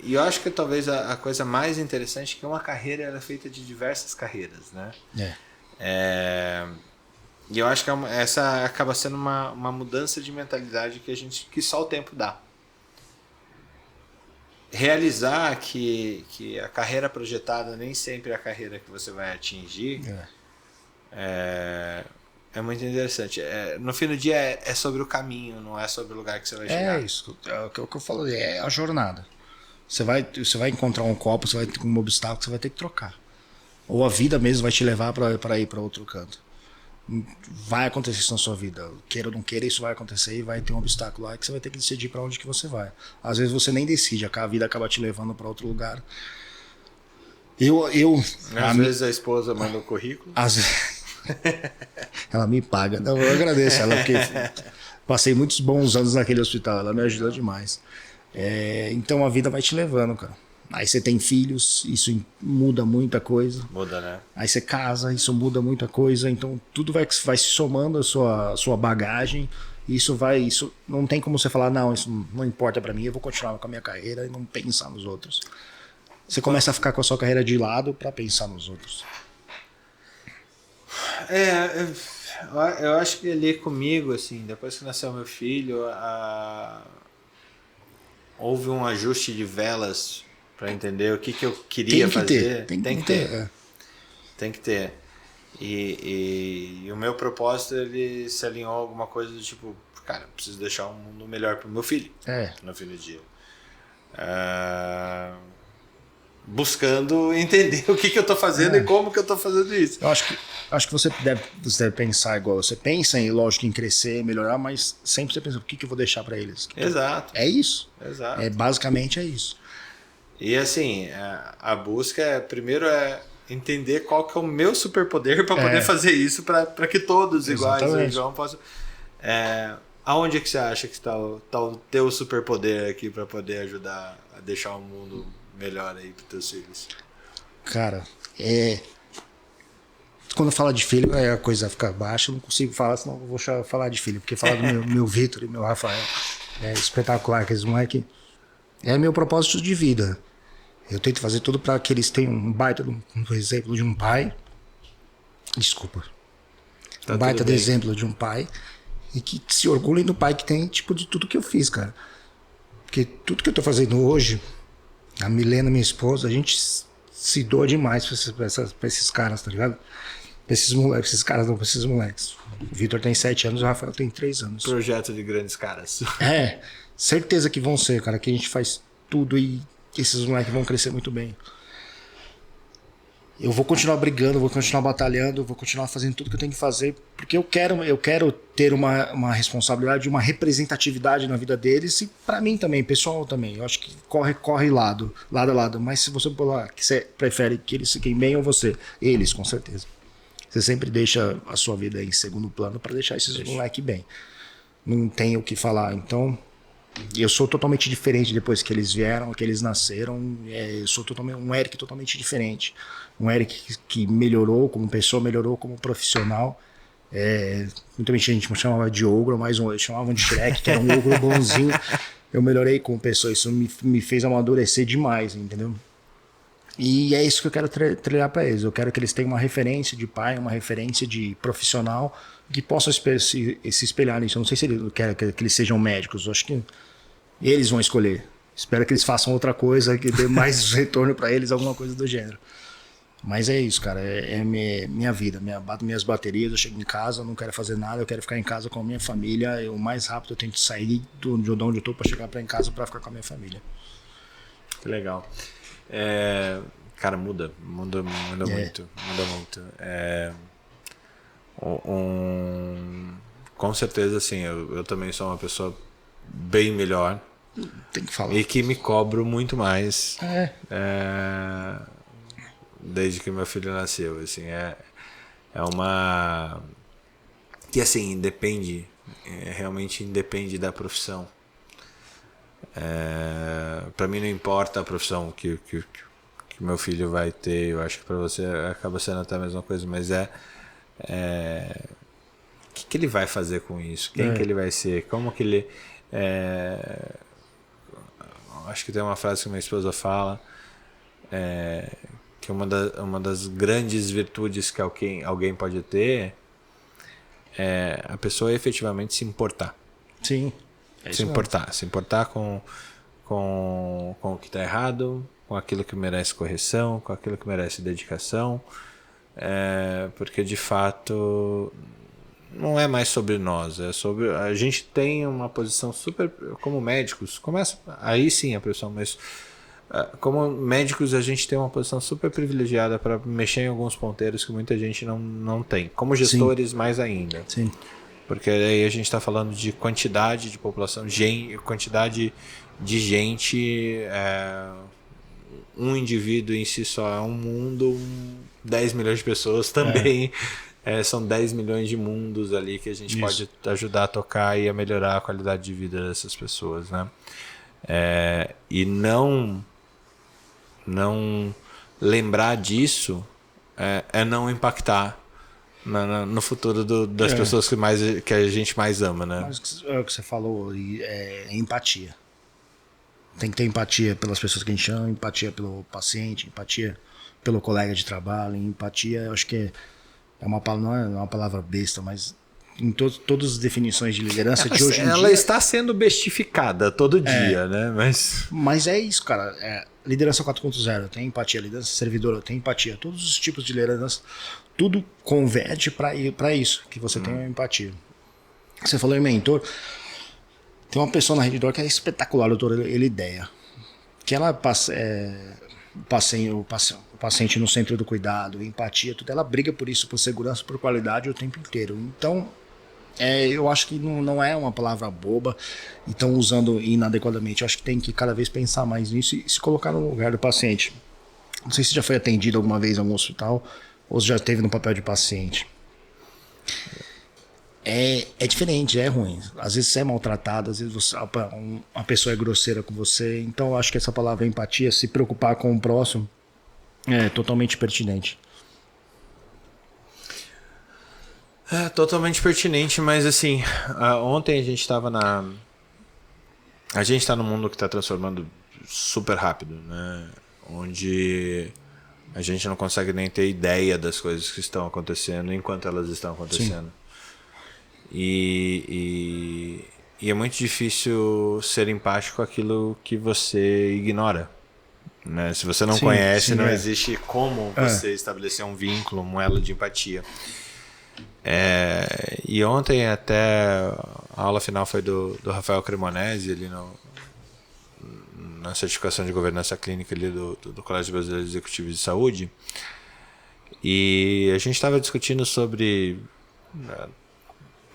E eu acho que talvez a coisa mais interessante é que uma carreira ela é feita de diversas carreiras, né? E eu acho que essa acaba sendo uma mudança de mentalidade que só o tempo dá. Realizar que a carreira projetada nem sempre é a carreira que você vai atingir é muito interessante. No fim do dia é sobre o caminho, não é sobre o lugar que você vai chegar. É isso. É o que eu falo, é a jornada. Você vai encontrar um copo, você vai ter um obstáculo, você vai ter que trocar. Ou a vida mesmo vai te levar para ir para outro canto. Vai acontecer isso na sua vida. Queira ou não queira, isso vai acontecer e vai ter um obstáculo lá que você vai ter que decidir para onde que você vai. Às vezes você nem decide, a vida acaba te levando para outro lugar. Às vezes a esposa manda o currículo. Ela me paga. Não, eu agradeço ela, porque passei muitos bons anos naquele hospital. Ela me ajudou demais. Então a vida vai te levando, cara. Aí você tem filhos, isso muda muita coisa. Muda, né? Aí você casa, isso muda muita coisa. Então tudo vai se somando a sua bagagem. Isso não tem como você falar, não, isso não importa pra mim, eu vou continuar com a minha carreira e não pensar nos outros. Você começa a ficar com a sua carreira de lado pra pensar nos outros. Eu acho que ali comigo, assim, depois que nasceu meu filho, houve um ajuste de velas para entender o que eu queria fazer. Tem que ter. Tem que ter. E o meu propósito, ele se alinhou a alguma coisa do tipo, cara, preciso deixar um mundo melhor pro meu filho. No fim do dia. Buscando entender o que eu tô fazendo e como que eu tô fazendo isso. Eu acho que você deve pensar igual. Você pensa lógico, em crescer, melhorar, mas sempre você pensa, o que eu vou deixar para eles? Exato. É isso. Exato. Basicamente é isso. E assim, a busca primeiro é entender qual que é o meu superpoder para poder fazer isso, para que todos iguais João possam... aonde é que você acha que está o teu superpoder aqui para poder ajudar a deixar o mundo melhor aí para teus filhos? Cara, quando fala de filho, a coisa fica baixa, eu não consigo falar, senão eu vou falar de filho, porque falar do meu Vitor e meu Rafael é espetacular, aqueles moleques. É meu propósito de vida. Eu tento fazer tudo para que eles tenham um baita um exemplo de um pai. Desculpa. Um baita de exemplo de um pai. E que se orgulhem do pai que tem, tipo, de tudo que eu fiz, cara. Porque tudo que eu tô fazendo hoje, a Milena, minha esposa, a gente se doa demais pra esses caras, tá ligado? Pra esses moleques, pra esses moleques. O Vitor tem 7 anos, o Rafael tem 3 anos. Projeto de grandes caras. Certeza que vão ser, cara, que a gente faz tudo e esses moleques vão crescer muito bem. Eu vou continuar brigando, vou continuar batalhando, vou continuar fazendo tudo que eu tenho que fazer, porque eu quero ter uma responsabilidade, uma representatividade na vida deles e pra mim também, pessoal também. Eu acho que corre lado a lado. Mas se você falar que você prefere que eles fiquem bem ou você, eles, com certeza. Você sempre deixa a sua vida em segundo plano pra deixar esses moleques bem. Não tem o que falar, então... Eu sou totalmente diferente depois que eles vieram, que eles nasceram. Eu sou um Eric totalmente diferente. Um Eric que melhorou como pessoa, melhorou como profissional. Muita gente me chamava de ogro, mas eles chamavam de Shrek, que era um ogro bonzinho. Eu melhorei como pessoa, isso me fez amadurecer demais, entendeu? E é isso que eu quero trilhar para eles. Eu quero que eles tenham uma referência de pai, uma referência de profissional que possam se espelhar nisso. Eu não sei se ele quer que eles sejam médicos, eu acho que eles vão escolher. Espero que eles façam outra coisa, que dê mais retorno para eles, alguma coisa do gênero. Mas é isso, cara. É minha vida, minhas baterias. Eu chego em casa, eu não quero fazer nada, eu quero ficar em casa com a minha família. O mais rápido eu tento sair de onde eu tô para chegar em casa para ficar com a minha família. Que legal. Cara, muda muito. Muda muito. Com certeza, assim, eu também sou uma pessoa bem melhor. Tem que falar. E que me cobro muito mais. Desde que meu filho nasceu, assim, é uma... que assim, independe, realmente independe da profissão. Para mim não importa a profissão que meu filho vai ter, eu acho que para você acaba sendo até a mesma coisa, mas o que ele vai fazer com isso? Quem que ele vai ser? Como que ele... acho que tem uma frase que minha esposa fala, que uma das grandes virtudes que alguém pode ter é a pessoa efetivamente se importar. Sim. Se importar com o que está errado, com aquilo que merece correção, com aquilo que merece dedicação, porque de fato não é mais sobre nós, é sobre... A gente tem uma posição super... Como médicos, começa aí sim a profissão, mas como médicos a gente tem uma posição super privilegiada para mexer em alguns ponteiros que muita gente não tem. Como gestores, sim, mais ainda. Sim. Porque aí a gente está falando de quantidade de população, quantidade de gente, um indivíduo em si só é um mundo, 10 milhões de pessoas também... são 10 milhões de mundos ali que a gente pode ajudar a tocar e a melhorar a qualidade de vida dessas pessoas, né? E não lembrar disso não impactar no futuro das pessoas que a gente mais ama, né? Mas o que você falou é empatia. Tem que ter empatia pelas pessoas que a gente ama, empatia pelo paciente, empatia pelo colega de trabalho, empatia, eu acho que não é uma palavra besta, mas em todas as definições de liderança de hoje em dia... Ela está sendo bestificada todo dia, né? Mas é isso, cara. Liderança 4.0, tem empatia. Liderança servidora, tem empatia. Todos os tipos de liderança, tudo converge para isso, que você tenha empatia. Você falou em mentor. Tem uma pessoa na Redditor que é espetacular, doutor Elideia. Que ela passa... o paciente no centro do cuidado, empatia, tudo, ela briga por isso, por segurança, por qualidade o tempo inteiro. Então, eu acho que não é uma palavra boba e estão usando inadequadamente. Eu acho que tem que cada vez pensar mais nisso e se colocar no lugar do paciente. Não sei se já foi atendido alguma vez em algum hospital ou se já esteve no papel de paciente. É diferente, é ruim. Às vezes você é maltratado, às vezes uma pessoa é grosseira com você. Então eu acho que essa palavra empatia, se preocupar com o próximo, é totalmente pertinente. Totalmente pertinente, mas assim, ontem a gente estava a gente está num mundo que está transformando super rápido, né? Onde a gente não consegue nem ter ideia das coisas que estão acontecendo enquanto elas estão acontecendo. Sim. E é muito difícil ser empático com aquilo que você ignora, né? Se você não conhece, não existe como você estabelecer um vínculo, um elo de empatia. E ontem até a aula final foi do Rafael Cremonesi ali na certificação de governança clínica ali do Colégio Brasileiro de Executivos de Saúde, e a gente estava discutindo sobre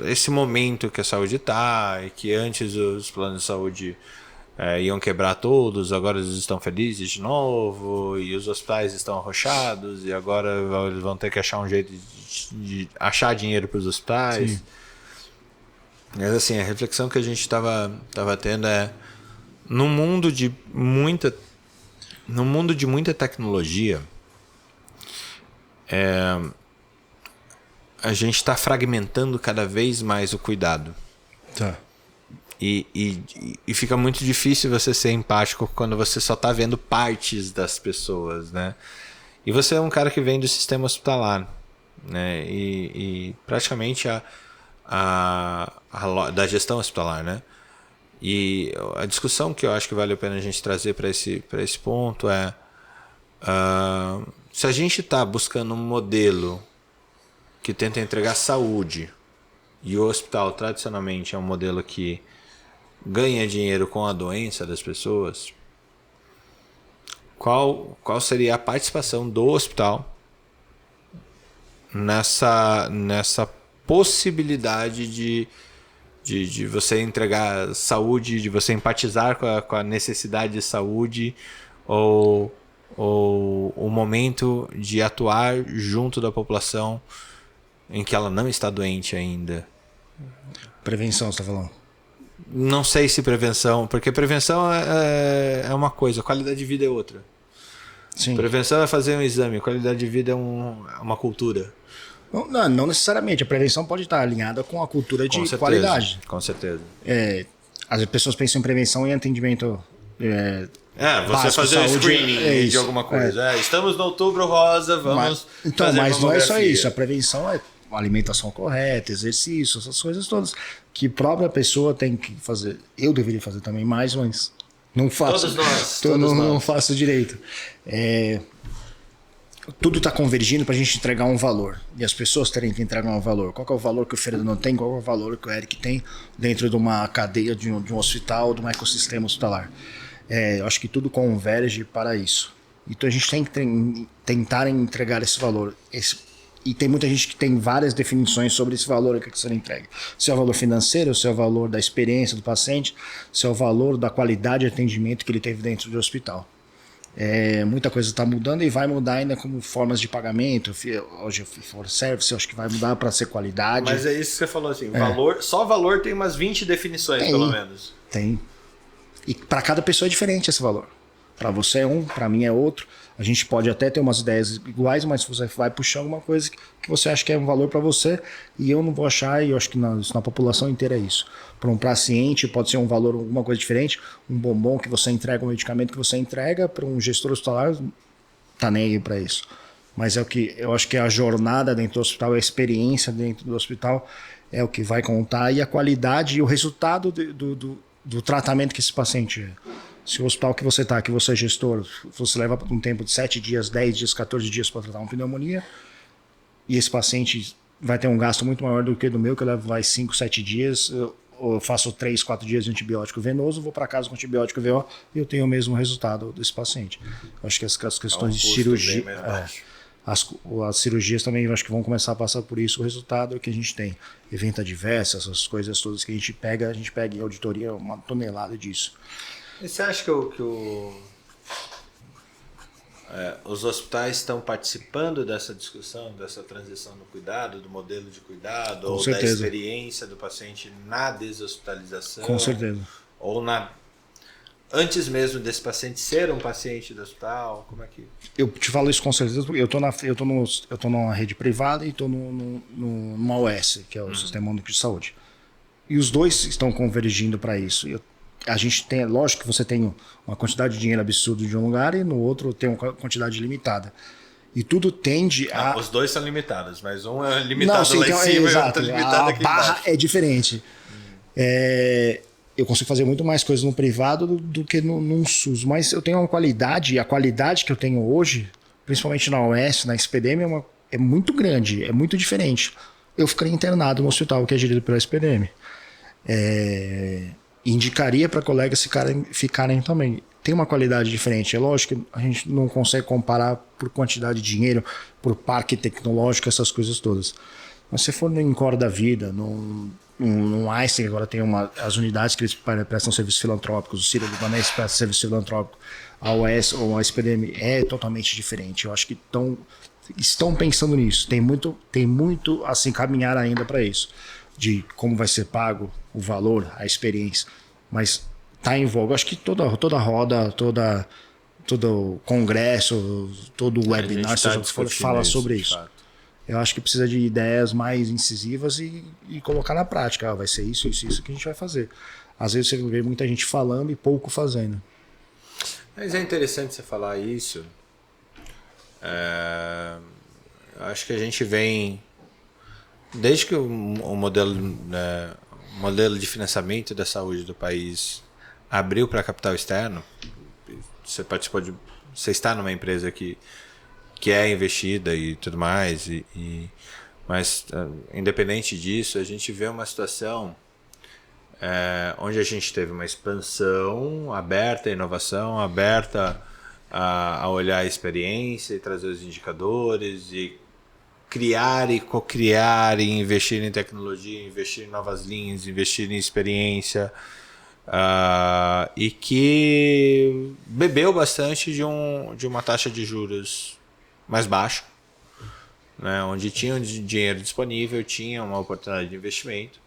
esse momento que a saúde está, e que antes os planos de saúde iam quebrar todos, agora eles estão felizes de novo, e os hospitais estão arrochados, e agora eles vão ter que achar um jeito de achar dinheiro para os hospitais. Sim. Mas assim, a reflexão que a gente estava tendo no mundo de muita tecnologia, a gente está fragmentando cada vez mais o cuidado. Tá. E fica muito difícil você ser empático quando você só está vendo partes das pessoas, né? E você é um cara que vem do sistema hospitalar, né? E praticamente da gestão hospitalar, né? E a discussão que eu acho que vale a pena a gente trazer para esse ponto é se a gente está buscando um modelo que tenta entregar saúde, e o hospital tradicionalmente é um modelo que ganha dinheiro com a doença das pessoas, qual seria a participação do hospital nessa possibilidade de você entregar saúde, de você empatizar com a necessidade de saúde, ou o momento de atuar junto da população em que ela não está doente ainda? Prevenção, você está falando? Não sei se prevenção, porque prevenção é uma coisa, qualidade de vida é outra. Sim. Prevenção é fazer um exame, qualidade de vida é uma cultura. Não necessariamente, a prevenção pode estar alinhada com a cultura de qualidade. Com certeza. As pessoas pensam em prevenção e atendimento. Você fazer um screening de alguma coisa. Estamos no Outubro Rosa, vamos. Mas não é só isso. A prevenção é alimentação correta, exercício, essas coisas todas que a própria pessoa tem que fazer. Eu deveria fazer também mais, mas não faço. Todos nós. Não faço direito. Tudo está convergindo para a gente entregar um valor. E as pessoas terem que entregar um valor. Qual que é o valor que o Fernando tem? Qual é o valor que o Eric tem dentro de uma cadeia, de um hospital, de um ecossistema hospitalar? Eu acho que tudo converge para isso. Então a gente tem que tentar entregar esse valor. E tem muita gente que tem várias definições sobre esse valor que você entrega. Se é o valor financeiro, se é o valor da experiência do paciente, se é o valor da qualidade de atendimento que ele teve dentro do hospital. Muita coisa está mudando e vai mudar ainda como formas de pagamento. Hoje for service, eu acho que vai mudar para ser qualidade. Mas é isso que você falou assim, só valor tem umas 20 definições, pelo menos. Tem. E para cada pessoa é diferente esse valor. Para você é um, para mim é outro. A gente pode até ter umas ideias iguais, mas você vai puxar alguma coisa que você acha que é um valor para você e eu não vou achar, e eu acho que na população inteira é isso. Para um paciente pode ser um valor, alguma coisa diferente, um bombom que você entrega, um medicamento que você entrega, para um gestor hospitalar, tá nem aí para isso. Mas é o que eu acho que a jornada dentro do hospital, a experiência dentro do hospital é o que vai contar, e a qualidade e o resultado do tratamento que esse paciente é. Se o hospital que você está, que você é gestor, você leva um tempo de 7 dias, 10 dias, 14 dias para tratar uma pneumonia, e esse paciente vai ter um gasto muito maior do que do meu, que eu levo 5, 7 dias, eu faço 3, 4 dias de antibiótico venoso, vou para casa com antibiótico VO e eu tenho o mesmo resultado desse paciente. Eu acho que as questões de cirurgia... As cirurgias também eu acho que vão começar a passar por isso. O resultado que a gente tem, evento adverso, essas coisas todas que a gente pega em auditoria uma tonelada disso. E você acha que os hospitais estão participando dessa discussão, dessa transição no cuidado, do modelo de cuidado, com ou certeza, da experiência do paciente na deshospitalização? Com certeza. Ou antes mesmo desse paciente ser um paciente do hospital? Como é que... Eu te falo isso com certeza porque eu tô numa rede privada e estou numa OS, que é o Sistema Único de Saúde. E os dois estão convergindo para isso. A gente tem, lógico que você tem uma quantidade de dinheiro absurda de um lugar e no outro tem uma quantidade limitada. E tudo tende a... Os dois são limitados, mas um é limitado lá em cima e o outro é limitado aqui embaixo. A barra é diferente. Eu consigo fazer muito mais coisas no privado do que num SUS, mas eu tenho uma qualidade, e a qualidade que eu tenho hoje, principalmente na OS, na SPDM, é muito grande, é muito diferente. Eu ficaria internado no hospital que é gerido pela SPDM. Indicaria para colegas ficarem também. Tem uma qualidade diferente. É lógico que a gente não consegue comparar por quantidade de dinheiro, por parque tecnológico, essas coisas todas. Mas se for no Encore da vida, num Einstein, agora tem as unidades que eles prestam serviços filantrópicos, o Sírio-Libanês presta serviço filantrópico, a OS ou a SPDM é totalmente diferente. Eu acho que estão pensando nisso. Tem muito a se encaminhar ainda para isso, de como vai ser pago, o valor, a experiência. Mas está em voga. Acho que toda roda, todo congresso, todo webinar, seja o que for, fala sobre isso. Eu acho que precisa de ideias mais incisivas e colocar na prática. Vai ser isso, isso, isso que a gente vai fazer. Às vezes você vê muita gente falando e pouco fazendo. Mas é interessante você falar isso. Eu acho que a gente vem... Desde que o modelo, modelo de financiamento da saúde do país abriu para capital externo, você participou de... Você está numa empresa que é investida e tudo mais, mas independente disso, a gente vê uma situação onde a gente teve uma expansão aberta à inovação, aberta a olhar a experiência e trazer os indicadores e criar e co-criar e investir em tecnologia, investir em novas linhas, investir em experiência, e que bebeu bastante de uma taxa de juros mais baixa, né, onde tinha um dinheiro disponível, tinha uma oportunidade de investimento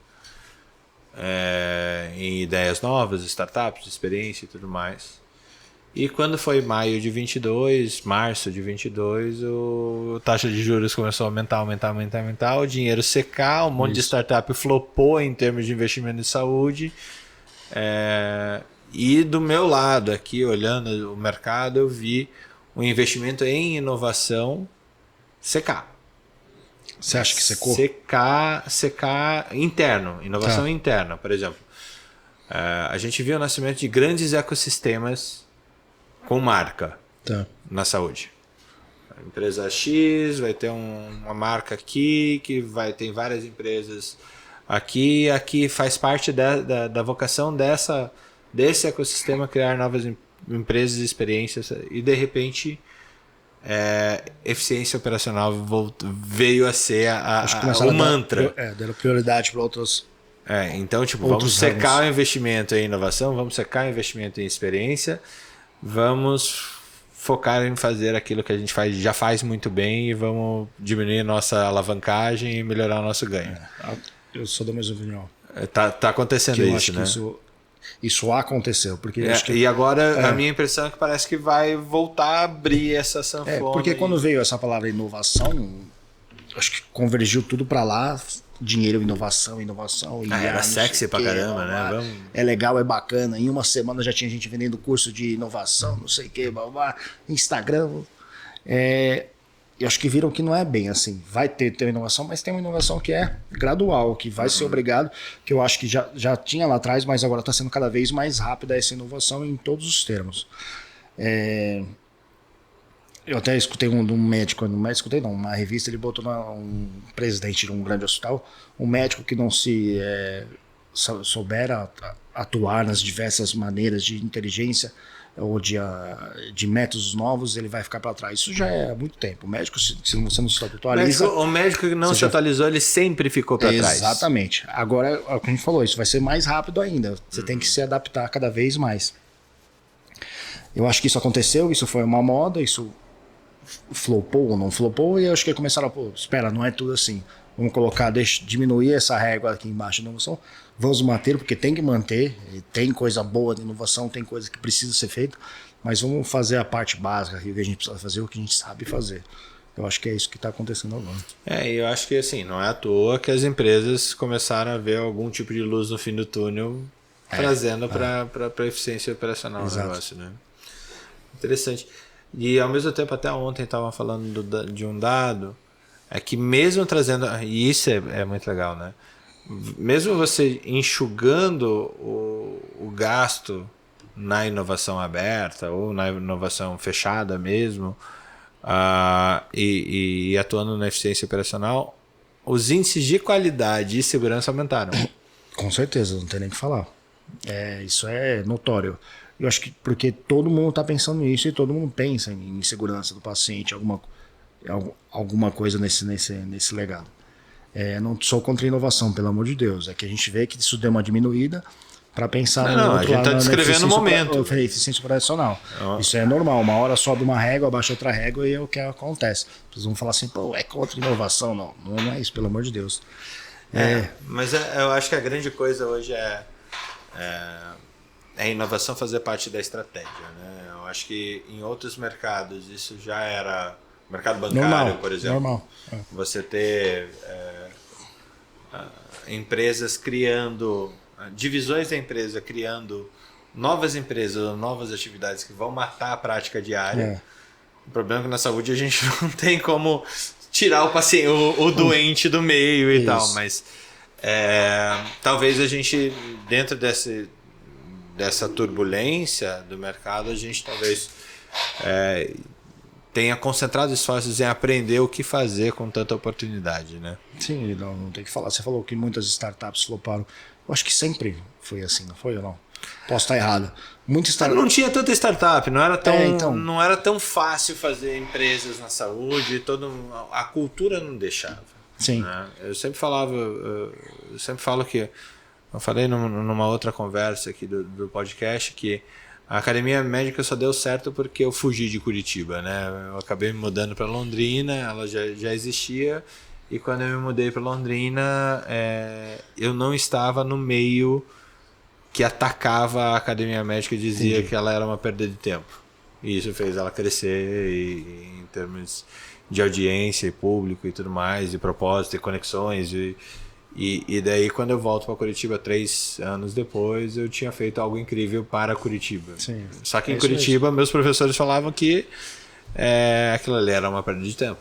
em ideias novas, startups, experiência e tudo mais. E quando foi maio de 22, março de 22, a taxa de juros começou a aumentar, o dinheiro secar, um monte de startup flopou em termos de investimento em saúde. E do meu lado aqui, olhando o mercado, eu vi o investimento em inovação secar. Você acha que secou? Secar interno, inovação interna, por exemplo. A gente viu o nascimento de grandes ecossistemas com marca na saúde. A empresa X vai ter uma marca aqui, que tem várias empresas aqui. Aqui faz parte da vocação desse ecossistema criar novas empresas e experiências. E de repente... eficiência operacional veio a ser o mantra. Deram prioridade para outros. Então, tipo, vamos secar o investimento em inovação, vamos secar o investimento em experiência, vamos focar em fazer aquilo que a gente já faz muito bem e vamos diminuir nossa alavancagem e melhorar o nosso ganho. Eu sou da mesma opinião. Tá acontecendo isso, né? Isso aconteceu. Porque e agora a minha impressão é que parece que vai voltar a abrir essa sanfona. Porque quando veio essa palavra inovação, acho que convergiu tudo para lá. Dinheiro, inovação. Era sexy pra caramba, né? É legal, é bacana. Em uma semana já tinha gente vendendo curso de inovação, não sei o que, Instagram. Eu acho que viram que não é bem assim. Vai ter inovação, mas tem uma inovação que é gradual, que vai ser obrigado, que eu acho que já tinha lá atrás, mas agora está sendo cada vez mais rápida essa inovação em todos os termos. Eu até escutei um médico, uma revista, ele botou um presidente de um grande hospital, um médico que não se souber atuar nas diversas maneiras de inteligência ou de métodos novos, ele vai ficar para trás. Isso já é há muito tempo. O médico, se você não se atualiza... O médico que não se atualizou, ele sempre ficou para trás. Exatamente. Agora, é o que a gente falou, isso vai ser mais rápido ainda. Você tem que se adaptar cada vez mais. Eu acho que isso aconteceu, isso foi uma moda, isso flopou ou não flopou, e eu acho que começaram a... espera, não é tudo assim. Vamos colocar, diminuir essa régua aqui embaixo de inovação. Vamos manter, porque tem que manter. Tem coisa boa de inovação, tem coisa que precisa ser feita, mas vamos fazer a parte básica, o que a gente precisa fazer, o que a gente sabe fazer. Eu acho que é isso que está acontecendo agora. Eu acho que assim, não é à toa que as empresas começaram a ver algum tipo de luz no fim do túnel, trazendo para a eficiência operacional do negócio, né? Interessante. E ao mesmo tempo, até ontem estava falando de um dado, que mesmo trazendo, e isso é muito legal, né? Mesmo você enxugando o gasto na inovação aberta ou na inovação fechada mesmo, e atuando na eficiência operacional, os índices de qualidade e segurança aumentaram. Com certeza, não tem nem o que falar. Isso é notório. Eu acho que porque todo mundo está pensando nisso e todo mundo pensa em segurança do paciente, alguma coisa nesse legado. Não sou contra a inovação, pelo amor de Deus. É que a gente vê que isso deu uma diminuída para pensar no outro lado. A gente está descrevendo o momento. Eficiência operacional. Isso é normal. Uma hora sobe uma régua, abaixa outra régua e é o que acontece. Vocês vão falar assim, é contra a inovação. Não é isso, pelo amor de Deus. Mas eu acho que a grande coisa hoje é a inovação fazer parte da estratégia, né? Eu acho que em outros mercados isso já era mercado bancário, Normal, por exemplo. normal. Você ter empresas criando, divisões da empresa criando novas empresas, novas atividades que vão matar a prática diária. O problema é que na saúde a gente não tem como tirar o paciente, o doente do meio e tal, mas talvez a gente, dentro dessa turbulência do mercado, a gente talvez tenha concentrado esforços em aprender o que fazer com tanta oportunidade, né? Sim, não tem que falar. Você falou que muitas startups floparam. Eu acho que sempre foi assim, não foi ou não? Posso estar errado. Não tinha tanta startup, não era tão fácil fazer empresas na saúde, a cultura não deixava. Sim. Né? Eu sempre falo que, eu falei numa outra conversa aqui do podcast, que a academia médica só deu certo porque eu fugi de Curitiba, né? Eu acabei me mudando para Londrina, ela já existia, e quando eu me mudei para Londrina, eu não estava no meio que atacava a academia médica e dizia que ela era uma perda de tempo. E isso fez ela crescer em termos de audiência e público e tudo mais, e propósito e conexões. E daí, quando eu volto para Curitiba 3 anos depois, eu tinha feito algo incrível para Curitiba. Sim. Só que em Curitiba, meus professores falavam que aquilo ali era uma perda de tempo.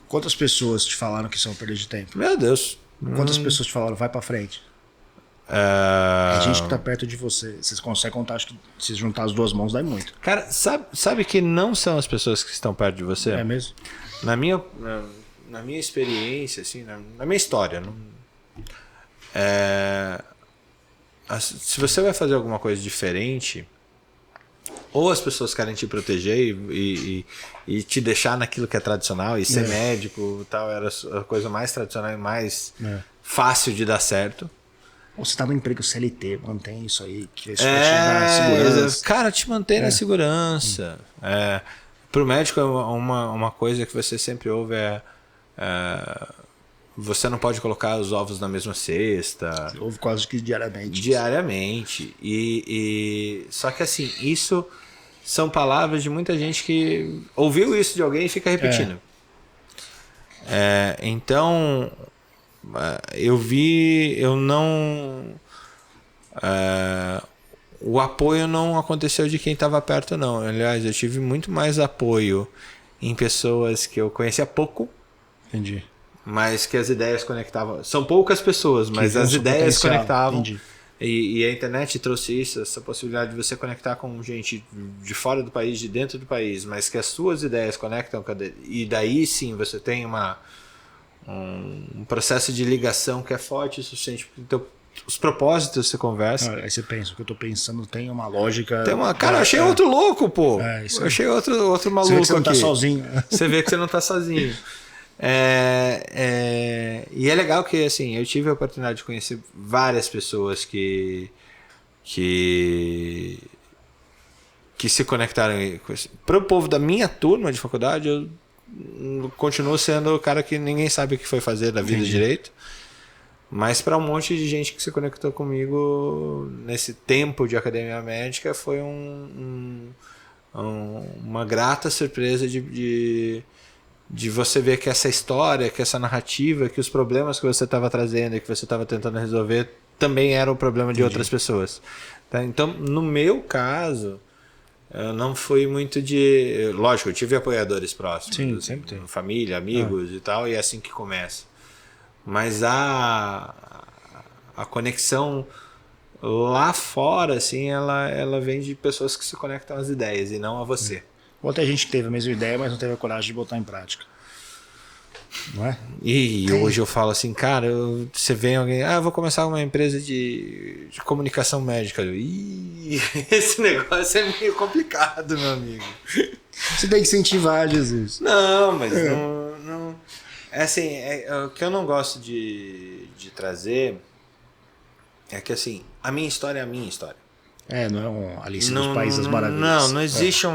Quantas pessoas te falaram que isso é uma perda de tempo? Meu Deus. Quantas pessoas te falaram, vai para frente? Tem gente que tá perto de você. Vocês conseguem contar, acho que se juntar as duas mãos dá muito. Cara, sabe que não são as pessoas que estão perto de você? É mesmo? Na minha experiência, assim, na minha história, se você vai fazer alguma coisa diferente, ou as pessoas querem te proteger e te deixar naquilo que é tradicional, e ser médico tal, era a coisa mais tradicional e mais fácil de dar certo. Ou você tá no emprego CLT, mantém isso aí, que isso vai te dar segurança. Cara, te mantém na segurança. Pro médico, uma coisa que você sempre ouve você não pode colocar os ovos na mesma cesta. Ouve quase que diariamente. Diariamente. Só que assim, isso são palavras de muita gente que ouviu isso de alguém e fica repetindo. Então, o apoio não aconteceu de quem estava perto, não. Aliás, eu tive muito mais apoio em pessoas que eu conhecia pouco. Entendi. Mas que as ideias conectavam. São poucas pessoas, mas as ideias conectavam. E a internet trouxe isso, essa possibilidade de você conectar com gente de fora do país, de dentro do país, mas que as suas ideias conectam. E daí sim você tem um processo de ligação que é forte o suficiente. Então, os propósitos você conversa. Aí você pensa, o que eu tô pensando tem uma lógica. Cara, eu achei outro louco, pô. Eu achei outro maluco. Você vê que você não aqui. tá sozinho. Você vê que você não tá sozinho. E é legal que assim, eu tive a oportunidade de conhecer várias pessoas que se conectaram. Para o povo da minha turma de faculdade, eu continuo sendo o cara que ninguém sabe o que foi fazer da vida direito. Mas para um monte de gente que se conectou comigo nesse tempo de academia médica, foi uma grata surpresa de você ver que essa história, que essa narrativa, que os problemas que você estava trazendo e que você estava tentando resolver também eram o problema de outras pessoas. Tá? Então, no meu caso, eu não fui muito de... Lógico, eu tive apoiadores próximos. Sim, sempre tem. Família, amigos e tal, e é assim que começa. Mas a conexão lá fora, assim, ela vem de pessoas que se conectam às ideias e não a você. Ou até gente que teve a mesma ideia, mas não teve a coragem de botar em prática. Não é? E hoje eu falo assim, cara, você vê alguém, eu vou começar uma empresa de comunicação médica. Esse negócio é meio complicado, meu amigo. Você tem que incentivar, Jesus. Não, mas não. É assim, o que eu não gosto de trazer é que assim, a minha história é a minha história. Não é um Alice dos Países das Maravilhas. Não existe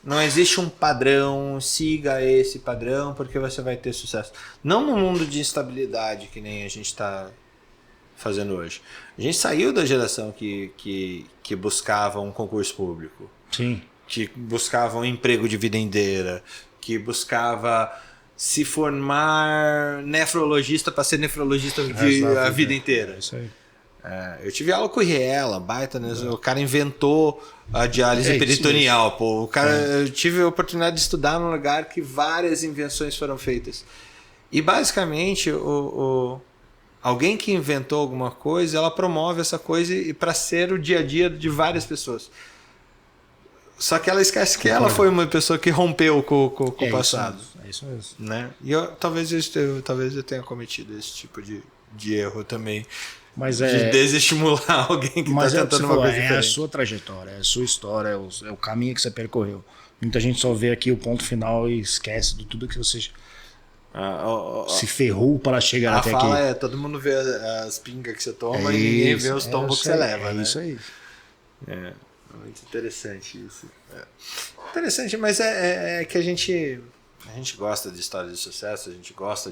não existe um padrão, siga esse padrão porque você vai ter sucesso. Não no mundo de instabilidade que nem a gente está fazendo hoje. A gente saiu da geração que buscava um concurso público. Sim. que buscava um emprego de vida inteira, que buscava se formar nefrologista para ser nefrologista a vida inteira. Isso aí. Eu tive aula com o Riela, baita, né? O cara inventou a diálise peritoneal. Pô. O cara, eu tive a oportunidade de estudar num lugar que várias invenções foram feitas. E basicamente, alguém que inventou alguma coisa, ela promove essa coisa para ser o dia a dia de várias pessoas. Só que ela esquece que ela foi uma pessoa que rompeu com o passado. É isso mesmo. Né? E talvez eu tenha cometido esse tipo de erro também. Mas de desestimular alguém que está tentando uma coisa diferente. É a sua trajetória, é a sua história, é o caminho que você percorreu. Muita gente só vê aqui o ponto final e esquece de tudo que você se ferrou para chegar até aqui. Todo mundo vê as pingas que você toma e ninguém vê os tombos que você leva. É isso aí. É muito interessante isso. Interessante, mas é que a gente gosta de histórias de sucesso, a gente gosta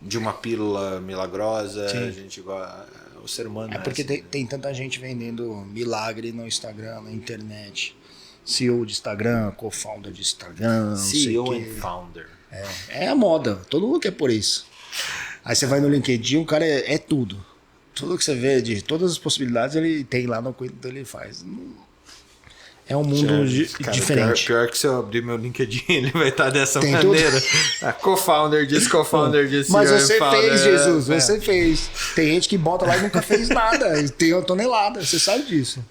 de uma pílula milagrosa. Sim. A gente gosta, o ser humano porque tem tanta gente vendendo milagre no Instagram, na internet. CEO de Instagram, co-founder de Instagram, CEO e founder. É a moda, todo mundo quer por isso. Aí você vai no LinkedIn, o cara é tudo. Tudo que você vê, de todas as possibilidades, ele tem lá no que ele faz. É um mundo diferente. Pior que se eu abrir meu LinkedIn, ele vai estar dessa maneira. A co-founder disso, co-founder disso. Mas você fez, Jesus, você fez. Tem gente que bota lá e nunca fez nada. E tem uma tonelada, você sabe disso.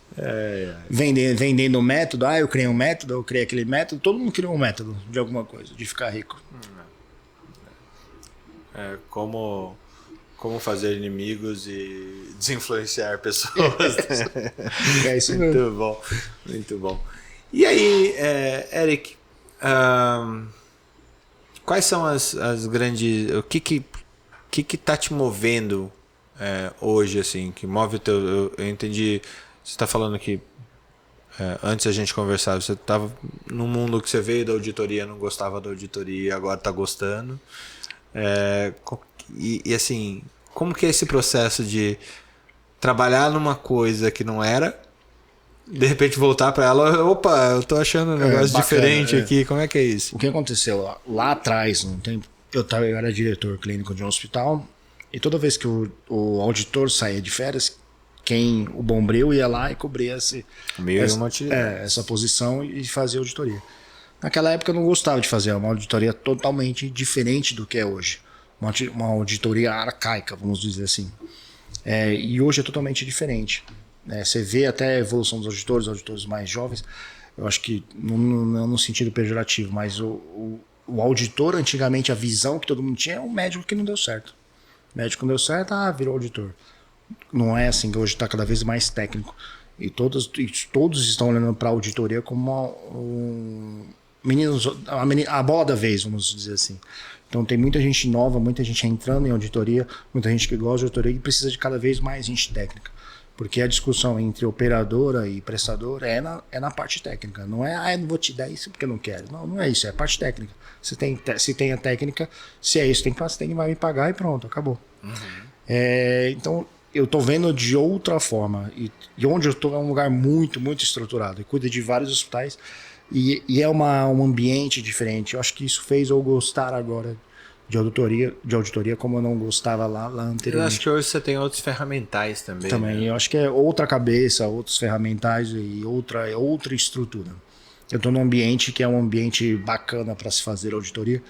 Vendendo um método, eu criei um método, eu criei aquele método. Todo mundo criou um método de alguma coisa, de ficar rico. Como fazer inimigos e desinfluenciar pessoas. É isso mesmo. Muito bom, muito bom. E aí, Eric, quais são as grandes... O que tá te movendo hoje, assim, que move o teu... Eu entendi, você está falando que antes a gente conversava, você estava num mundo que você veio da auditoria, não gostava da auditoria, agora está gostando. E assim, como que é esse processo de trabalhar numa coisa que não era, de repente voltar para ela, opa, eu tô achando um negócio bacana, diferente aqui, como é que é isso? O que aconteceu lá atrás, no tempo, eu era diretor clínico de um hospital, e toda vez que o auditor saía de férias, o bombril ia lá e cobria essa posição e fazia auditoria. Naquela época eu não gostava de fazer uma auditoria totalmente diferente do que é hoje. Uma auditoria arcaica, vamos dizer assim. E hoje é totalmente diferente. Você vê até a evolução dos auditores mais jovens, eu acho que não no sentido pejorativo, mas o auditor, antigamente, a visão que todo mundo tinha é um médico que não deu certo. O médico não deu certo, virou auditor. Não é assim, que hoje está cada vez mais técnico. E todos estão olhando para a auditoria como a bola da vez, vamos dizer assim. Então tem muita gente nova, muita gente entrando em auditoria, muita gente que gosta de auditoria e precisa de cada vez mais gente técnica. Porque a discussão entre operadora e prestadora é na parte técnica. Não é, eu não vou te dar isso porque eu não quero. Não é isso, é a parte técnica. Se tem a técnica, se é isso, você vai me pagar e pronto, acabou. Uhum. Então eu tô vendo de outra forma. E onde eu tô é um lugar muito, muito estruturado. Eu cuido de vários hospitais. E é um ambiente diferente. Eu acho que isso fez eu gostar agora de auditoria como eu não gostava lá anteriormente. Eu acho que hoje você tem outros ferramentais também. Também, né? Eu acho que é outra cabeça, outros ferramentais e outra estrutura. Eu estou num ambiente que é um ambiente bacana para se fazer auditoria,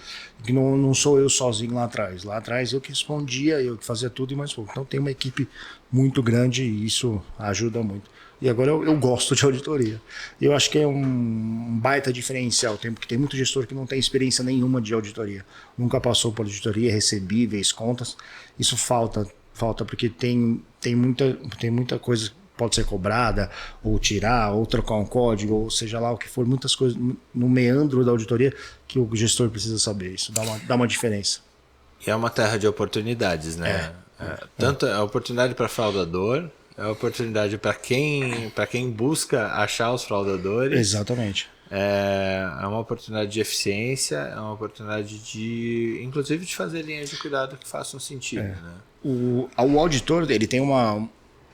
que não sou eu sozinho lá atrás. Lá atrás eu que respondia, eu que fazia tudo e mais pouco. Então tem uma equipe muito grande e isso ajuda muito. E agora eu gosto de auditoria. Eu acho que é um baita diferencial. Porque tem muito gestor que não tem experiência nenhuma de auditoria. Nunca passou por auditoria, recebíveis, contas. Isso falta porque tem muita coisa que pode ser cobrada, ou tirar, ou trocar um código, ou seja lá o que for. Muitas coisas no meandro da auditoria que o gestor precisa saber. Isso dá uma diferença. E é uma terra de oportunidades, né? Tanto a oportunidade para fraudador... É a oportunidade para quem busca achar os fraudadores. Exatamente. É uma oportunidade de eficiência, é uma oportunidade inclusive de fazer linhas de cuidado que façam sentido. Né? O auditor, ele tem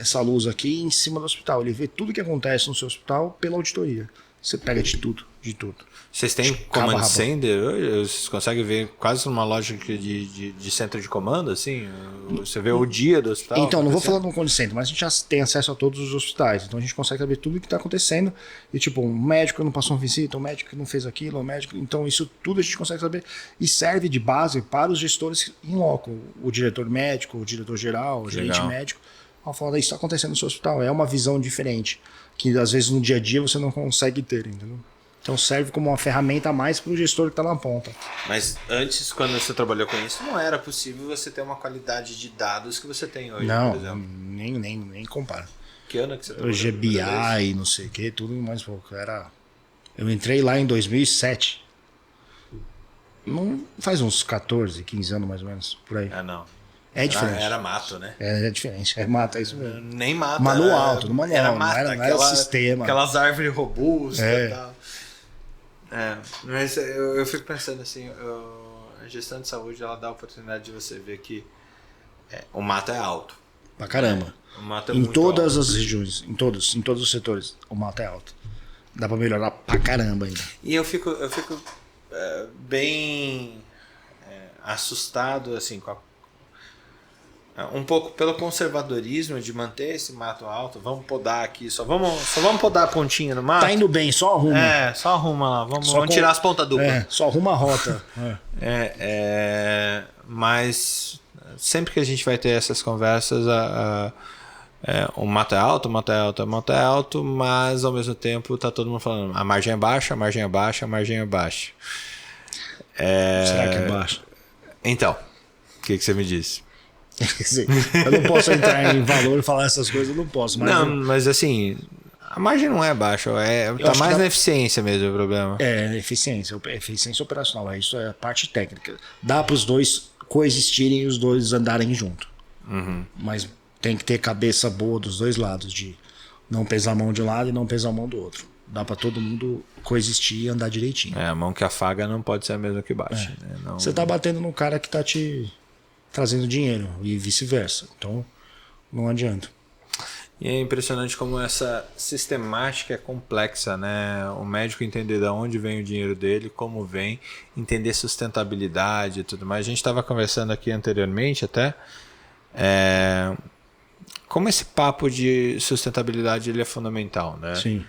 essa luz aqui em cima do hospital. Ele vê tudo que acontece no seu hospital pela auditoria. Você pega de tudo, de tudo. Vocês têm command center hoje? Vocês conseguem ver quase numa lógica de centro de comando, assim? Você vê o dia do hospital? Então, não vou falar no command center, mas a gente já tem acesso a todos os hospitais. Então a gente consegue saber tudo o que está acontecendo. E tipo, um médico não passou uma visita, um médico que não fez aquilo, um médico... Então isso tudo a gente consegue saber. E serve de base para os gestores em loco. O diretor médico, o diretor geral, o gerente médico. Ao falar, isso está acontecendo no seu hospital. É uma visão diferente. Que às vezes no dia a dia você não consegue ter, entendeu? Então serve como uma ferramenta a mais para o gestor que está na ponta. Mas antes, quando você trabalhou com isso, não era possível você ter uma qualidade de dados que você tem hoje, não, por exemplo. Nem compara. Que ano que você trabalhou? O GBI, não sei o que, tudo mais pouco. Eu entrei lá em 2007. Não, faz uns 14, 15 anos mais ou menos, por aí. Ah, não. É diferente. Era mato, né? É diferente. É mato, é isso mesmo. Nem mato. Manual, tudo manual. Era mata, não era sistema. Aquelas árvores robustas e tal. Mas eu fico pensando assim, a gestão de saúde ela dá a oportunidade de você ver que o mato é alto. Pra caramba. O mato é em muito todas alto. as regiões, em todos os setores, o mato é alto. Dá pra melhorar pra caramba ainda. E eu fico bem assustado assim com um pouco pelo conservadorismo de manter esse mato alto. Vamos podar aqui, só vamos podar a pontinha no mato. Tá indo bem, só arruma. Só arruma lá, vamos tirar as pontas duplas. Só arruma a rota. Mas sempre que a gente vai ter essas conversas, o mato é alto, o mato é alto, o mato é alto, mas ao mesmo tempo tá todo mundo falando a margem é baixa, a margem é baixa, a margem é baixa. Será que é baixa? Então, o que você me disse? Eu não posso entrar em valor e falar essas coisas, eu não posso. Mas assim, a margem não é baixa, tá mais na eficiência mesmo o problema. Eficiência operacional, isso é a parte técnica. Dá para os dois coexistirem e os dois andarem junto. Uhum. Mas tem que ter cabeça boa dos dois lados, de não pesar a mão de um lado e não pesar a mão do outro. Dá para todo mundo coexistir e andar direitinho. A mão que afaga não pode ser a mesma que bate. Né? Não... Você tá batendo no cara que tá te trazendo dinheiro e vice-versa. Então, não adianta. E é impressionante como essa sistemática é complexa, né? O médico entender de onde vem o dinheiro dele, como vem, entender sustentabilidade e tudo mais. A gente estava conversando aqui anteriormente até como esse papo de sustentabilidade ele é fundamental, né? Sim.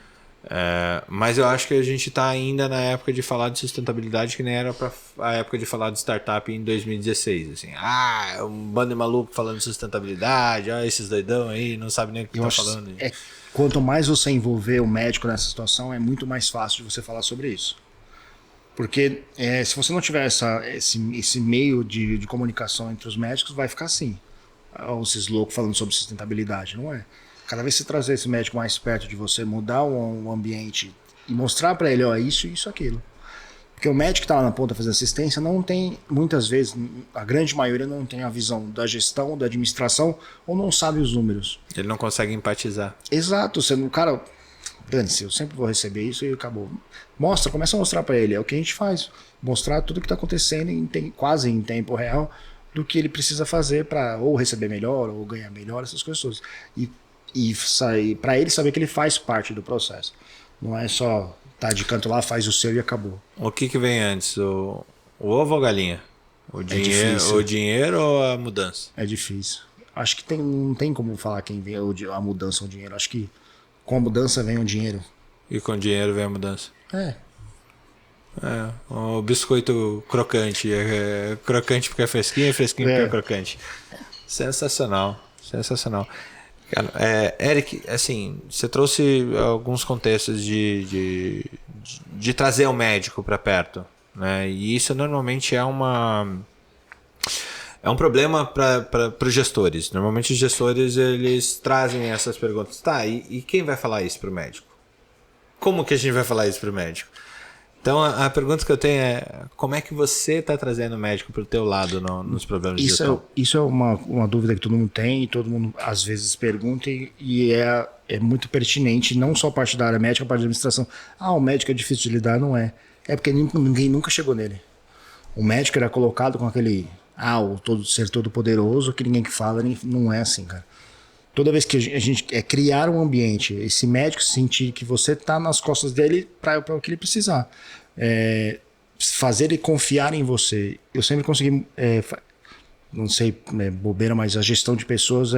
Mas eu acho que a gente está ainda na época de falar de sustentabilidade que nem era para a época de falar de startup em 2016. Assim, um bando de maluco falando de sustentabilidade, esses doidão aí, não sabe nem o que está falando. Quanto mais você envolver o médico nessa situação, é muito mais fácil de você falar sobre isso. Porque se você não tiver esse meio de comunicação entre os médicos, vai ficar assim. Esses loucos falando sobre sustentabilidade, não é? Cada vez que você trazer esse médico mais perto de você, mudar o ambiente e mostrar para ele, isso, aquilo. Porque o médico que está lá na ponta fazendo assistência não tem, muitas vezes, a grande maioria não tem a visão da gestão, da administração, ou não sabe os números. Ele não consegue empatizar. Exato, cara, dane-se, eu sempre vou receber isso e acabou. Começa a mostrar para ele, é o que a gente faz. Mostrar tudo o que está acontecendo quase em tempo real do que ele precisa fazer para ou receber melhor, ou ganhar melhor, essas coisas todas. E sair para ele saber que ele faz parte do processo. Não é só tá de canto lá, faz o seu e acabou. O que vem antes? O ovo ou a galinha? O dinheiro ou a mudança? É difícil. Acho que não tem como falar quem vem a mudança ou o dinheiro. Acho que com a mudança vem o dinheiro. E com o dinheiro vem a mudança? É. O biscoito crocante. É crocante porque é fresquinho e fresquinho porque é crocante. Sensacional. Cara, Eric, assim, você trouxe alguns contextos de trazer o médico para perto, né? E isso normalmente é um problema para os gestores. Normalmente os gestores eles trazem essas perguntas. Tá, e quem vai falar isso para o médico? Como que a gente vai falar isso para o médico? Então a pergunta que eu tenho é como é que você está trazendo o médico para o teu lado nos problemas de gestão? Isso é uma dúvida que todo mundo tem e todo mundo às vezes pergunta e é muito pertinente, não só a parte da área médica, a parte da administração. O médico é difícil de lidar, não é. É porque ninguém nunca chegou nele. O médico era colocado com aquele ser todo poderoso que ninguém que fala, não é assim, cara. Toda vez que a gente criar um ambiente, esse médico sentir que você está nas costas dele para o que ele precisar. Fazer ele confiar em você. Eu sempre consegui, não sei, bobeira, mas a gestão de pessoas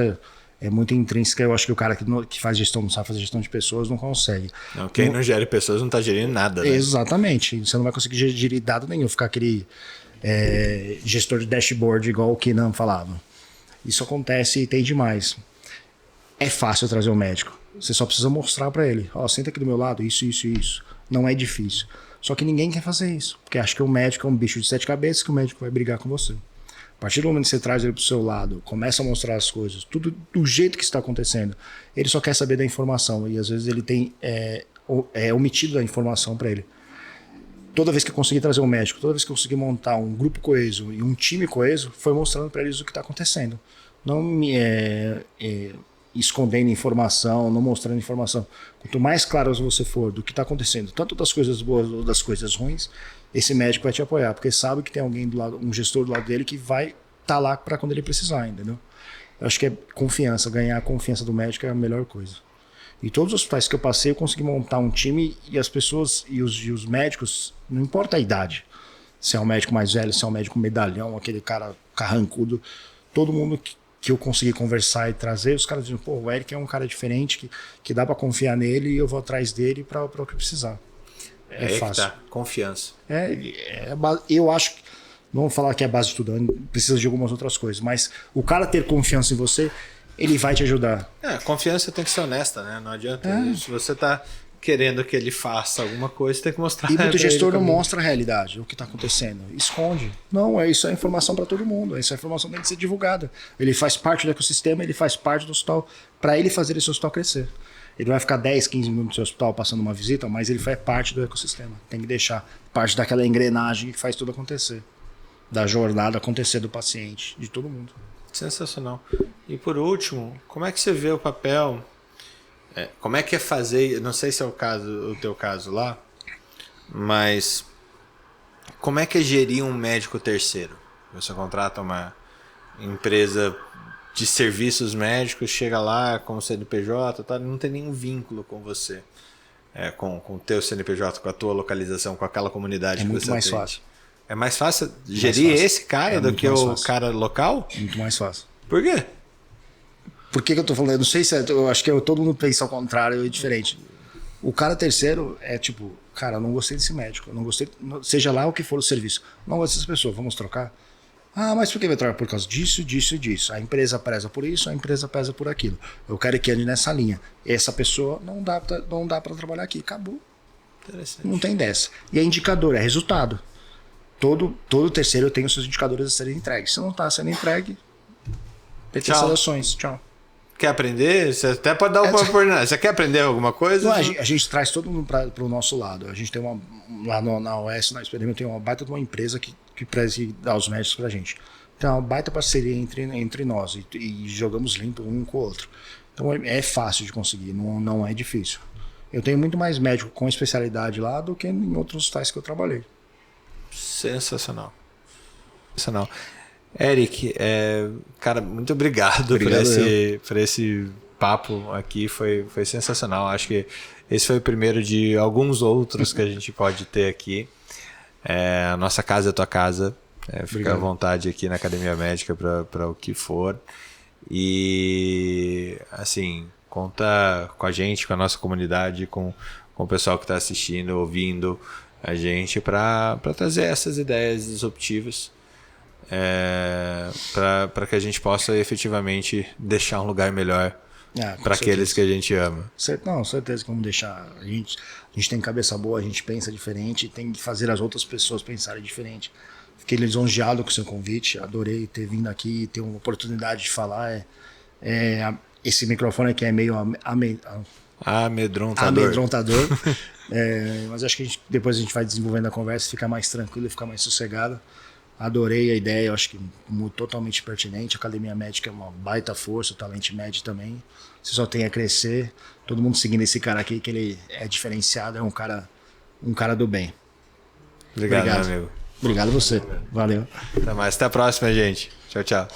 é muito intrínseca. Eu acho que o cara que faz gestão, não sabe fazer gestão de pessoas, não consegue. Não, quem não gere pessoas não está gerindo nada, né? Exatamente. Você não vai conseguir gerir dado nenhum, ficar aquele gestor de dashboard igual o Kenan falava. Isso acontece e tem demais. É fácil trazer um médico. Você só precisa mostrar para ele. Senta aqui do meu lado, isso, isso e isso. Não é difícil. Só que ninguém quer fazer isso. Porque acha que o médico é um bicho de 7 cabeças que o médico vai brigar com você. A partir do momento que você traz ele pro seu lado, começa a mostrar as coisas, tudo do jeito que está acontecendo, ele só quer saber da informação. E às vezes ele tem omitido da informação para ele. Toda vez que eu consegui trazer um médico, toda vez que eu consegui montar um grupo coeso e um time coeso, foi mostrando para eles o que está acontecendo. Não me escondendo informação, não mostrando informação. Quanto mais claro você for do que está acontecendo, tanto das coisas boas ou das coisas ruins, esse médico vai te apoiar, porque sabe que tem alguém do lado, um gestor do lado dele que vai estar lá para quando ele precisar, entendeu? Eu acho que confiança, ganhar a confiança do médico é a melhor coisa. E todos os hospitais que eu passei, eu consegui montar um time e as pessoas e os médicos, não importa a idade, se é um médico mais velho, se é um médico medalhão, aquele cara carrancudo, todo mundo que eu consegui conversar e trazer, os caras dizem, pô, o Eric é um cara diferente, que dá para confiar nele e eu vou atrás dele para o que precisar. É fácil. Tá. Confiança. Eu acho que, não vou falar que é a base de tudo, precisa de algumas outras coisas, mas o cara ter confiança em você, ele vai te ajudar. Confiança tem que ser honesta, né? Não adianta. Se você tá querendo que ele faça alguma coisa, você tem que mostrar. E muito gestor não mostra a realidade, o que está acontecendo. Esconde. Não, isso é informação para todo mundo. Essa informação tem que ser divulgada. Ele faz parte do ecossistema, ele faz parte do hospital, para ele fazer esse hospital crescer. Ele vai ficar 10, 15 minutos no seu hospital passando uma visita, mas ele faz parte do ecossistema. Tem que deixar parte daquela engrenagem que faz tudo acontecer. Da jornada acontecer do paciente, de todo mundo. Sensacional. E por último, como é que você vê o papel? Como é que é fazer? Não sei se é o teu caso lá, mas como é que é gerir um médico terceiro? Você contrata uma empresa de serviços médicos, chega lá com o CNPJ, tá, não tem nenhum vínculo com você, com o teu CNPJ, com a tua localização, com aquela comunidade que você tem. É muito mais fácil. É mais fácil gerir esse cara do que o cara local? Muito mais fácil. Por quê? Por que eu tô falando? Eu não sei se eu acho que todo mundo pensa ao contrário, é diferente. O cara terceiro é tipo, cara, eu não gostei desse médico, eu não gostei, seja lá o que for o serviço, não gostei dessa pessoa, vamos trocar? Mas por que vai trocar? Por causa disso, disso e disso. A empresa preza por isso, a empresa preza por aquilo. Eu quero que ande nessa linha. Essa pessoa não dá para trabalhar aqui. Acabou. Não tem dessa. E é indicador, é resultado. Todo terceiro tem os seus indicadores a serem entregues. Se não está sendo entregue, PT Seleções. Tchau. Quer aprender? Você até pode dar uma oportunidade. Você quer aprender alguma coisa? Não, a gente traz todo mundo para o nosso lado. A gente tem lá na OS, na Experimento, tem uma baita de uma empresa que preze dar os médicos para a gente. Então é uma baita parceria entre nós e jogamos limpo um com o outro. Então é fácil de conseguir, não é difícil. Eu tenho muito mais médico com especialidade lá do que em outros hospitais que eu trabalhei. Sensacional. Eric, cara, muito obrigado por esse papo aqui, foi sensacional. Acho que esse foi o primeiro de alguns outros que a gente pode ter aqui. A nossa casa é a tua casa. Fica à vontade aqui na Academia Médica para o que for. E assim, conta com a gente, com a nossa comunidade, com o pessoal que está assistindo, ouvindo a gente, para trazer essas ideias disruptivas. Para que a gente possa efetivamente deixar um lugar melhor para aqueles que a gente ama. Não, certeza que vamos deixar. A gente tem cabeça boa, a gente pensa diferente, tem que fazer as outras pessoas pensarem diferente. Fiquei lisonjeado com o seu convite, adorei ter vindo aqui e ter uma oportunidade de falar. Esse microfone aqui é meio amedrontador. Mas acho que depois a gente vai desenvolvendo a conversa, fica mais tranquilo, fica mais sossegado. Adorei a ideia, eu acho que totalmente pertinente. A Academia Médica é uma baita força, o Talent Med também. Você só tem a crescer. Todo mundo seguindo esse cara aqui, que ele é diferenciado, é um cara do bem. Obrigado, meu amigo. Obrigado a você. Valeu. Até mais. Até a próxima, gente. Tchau, tchau.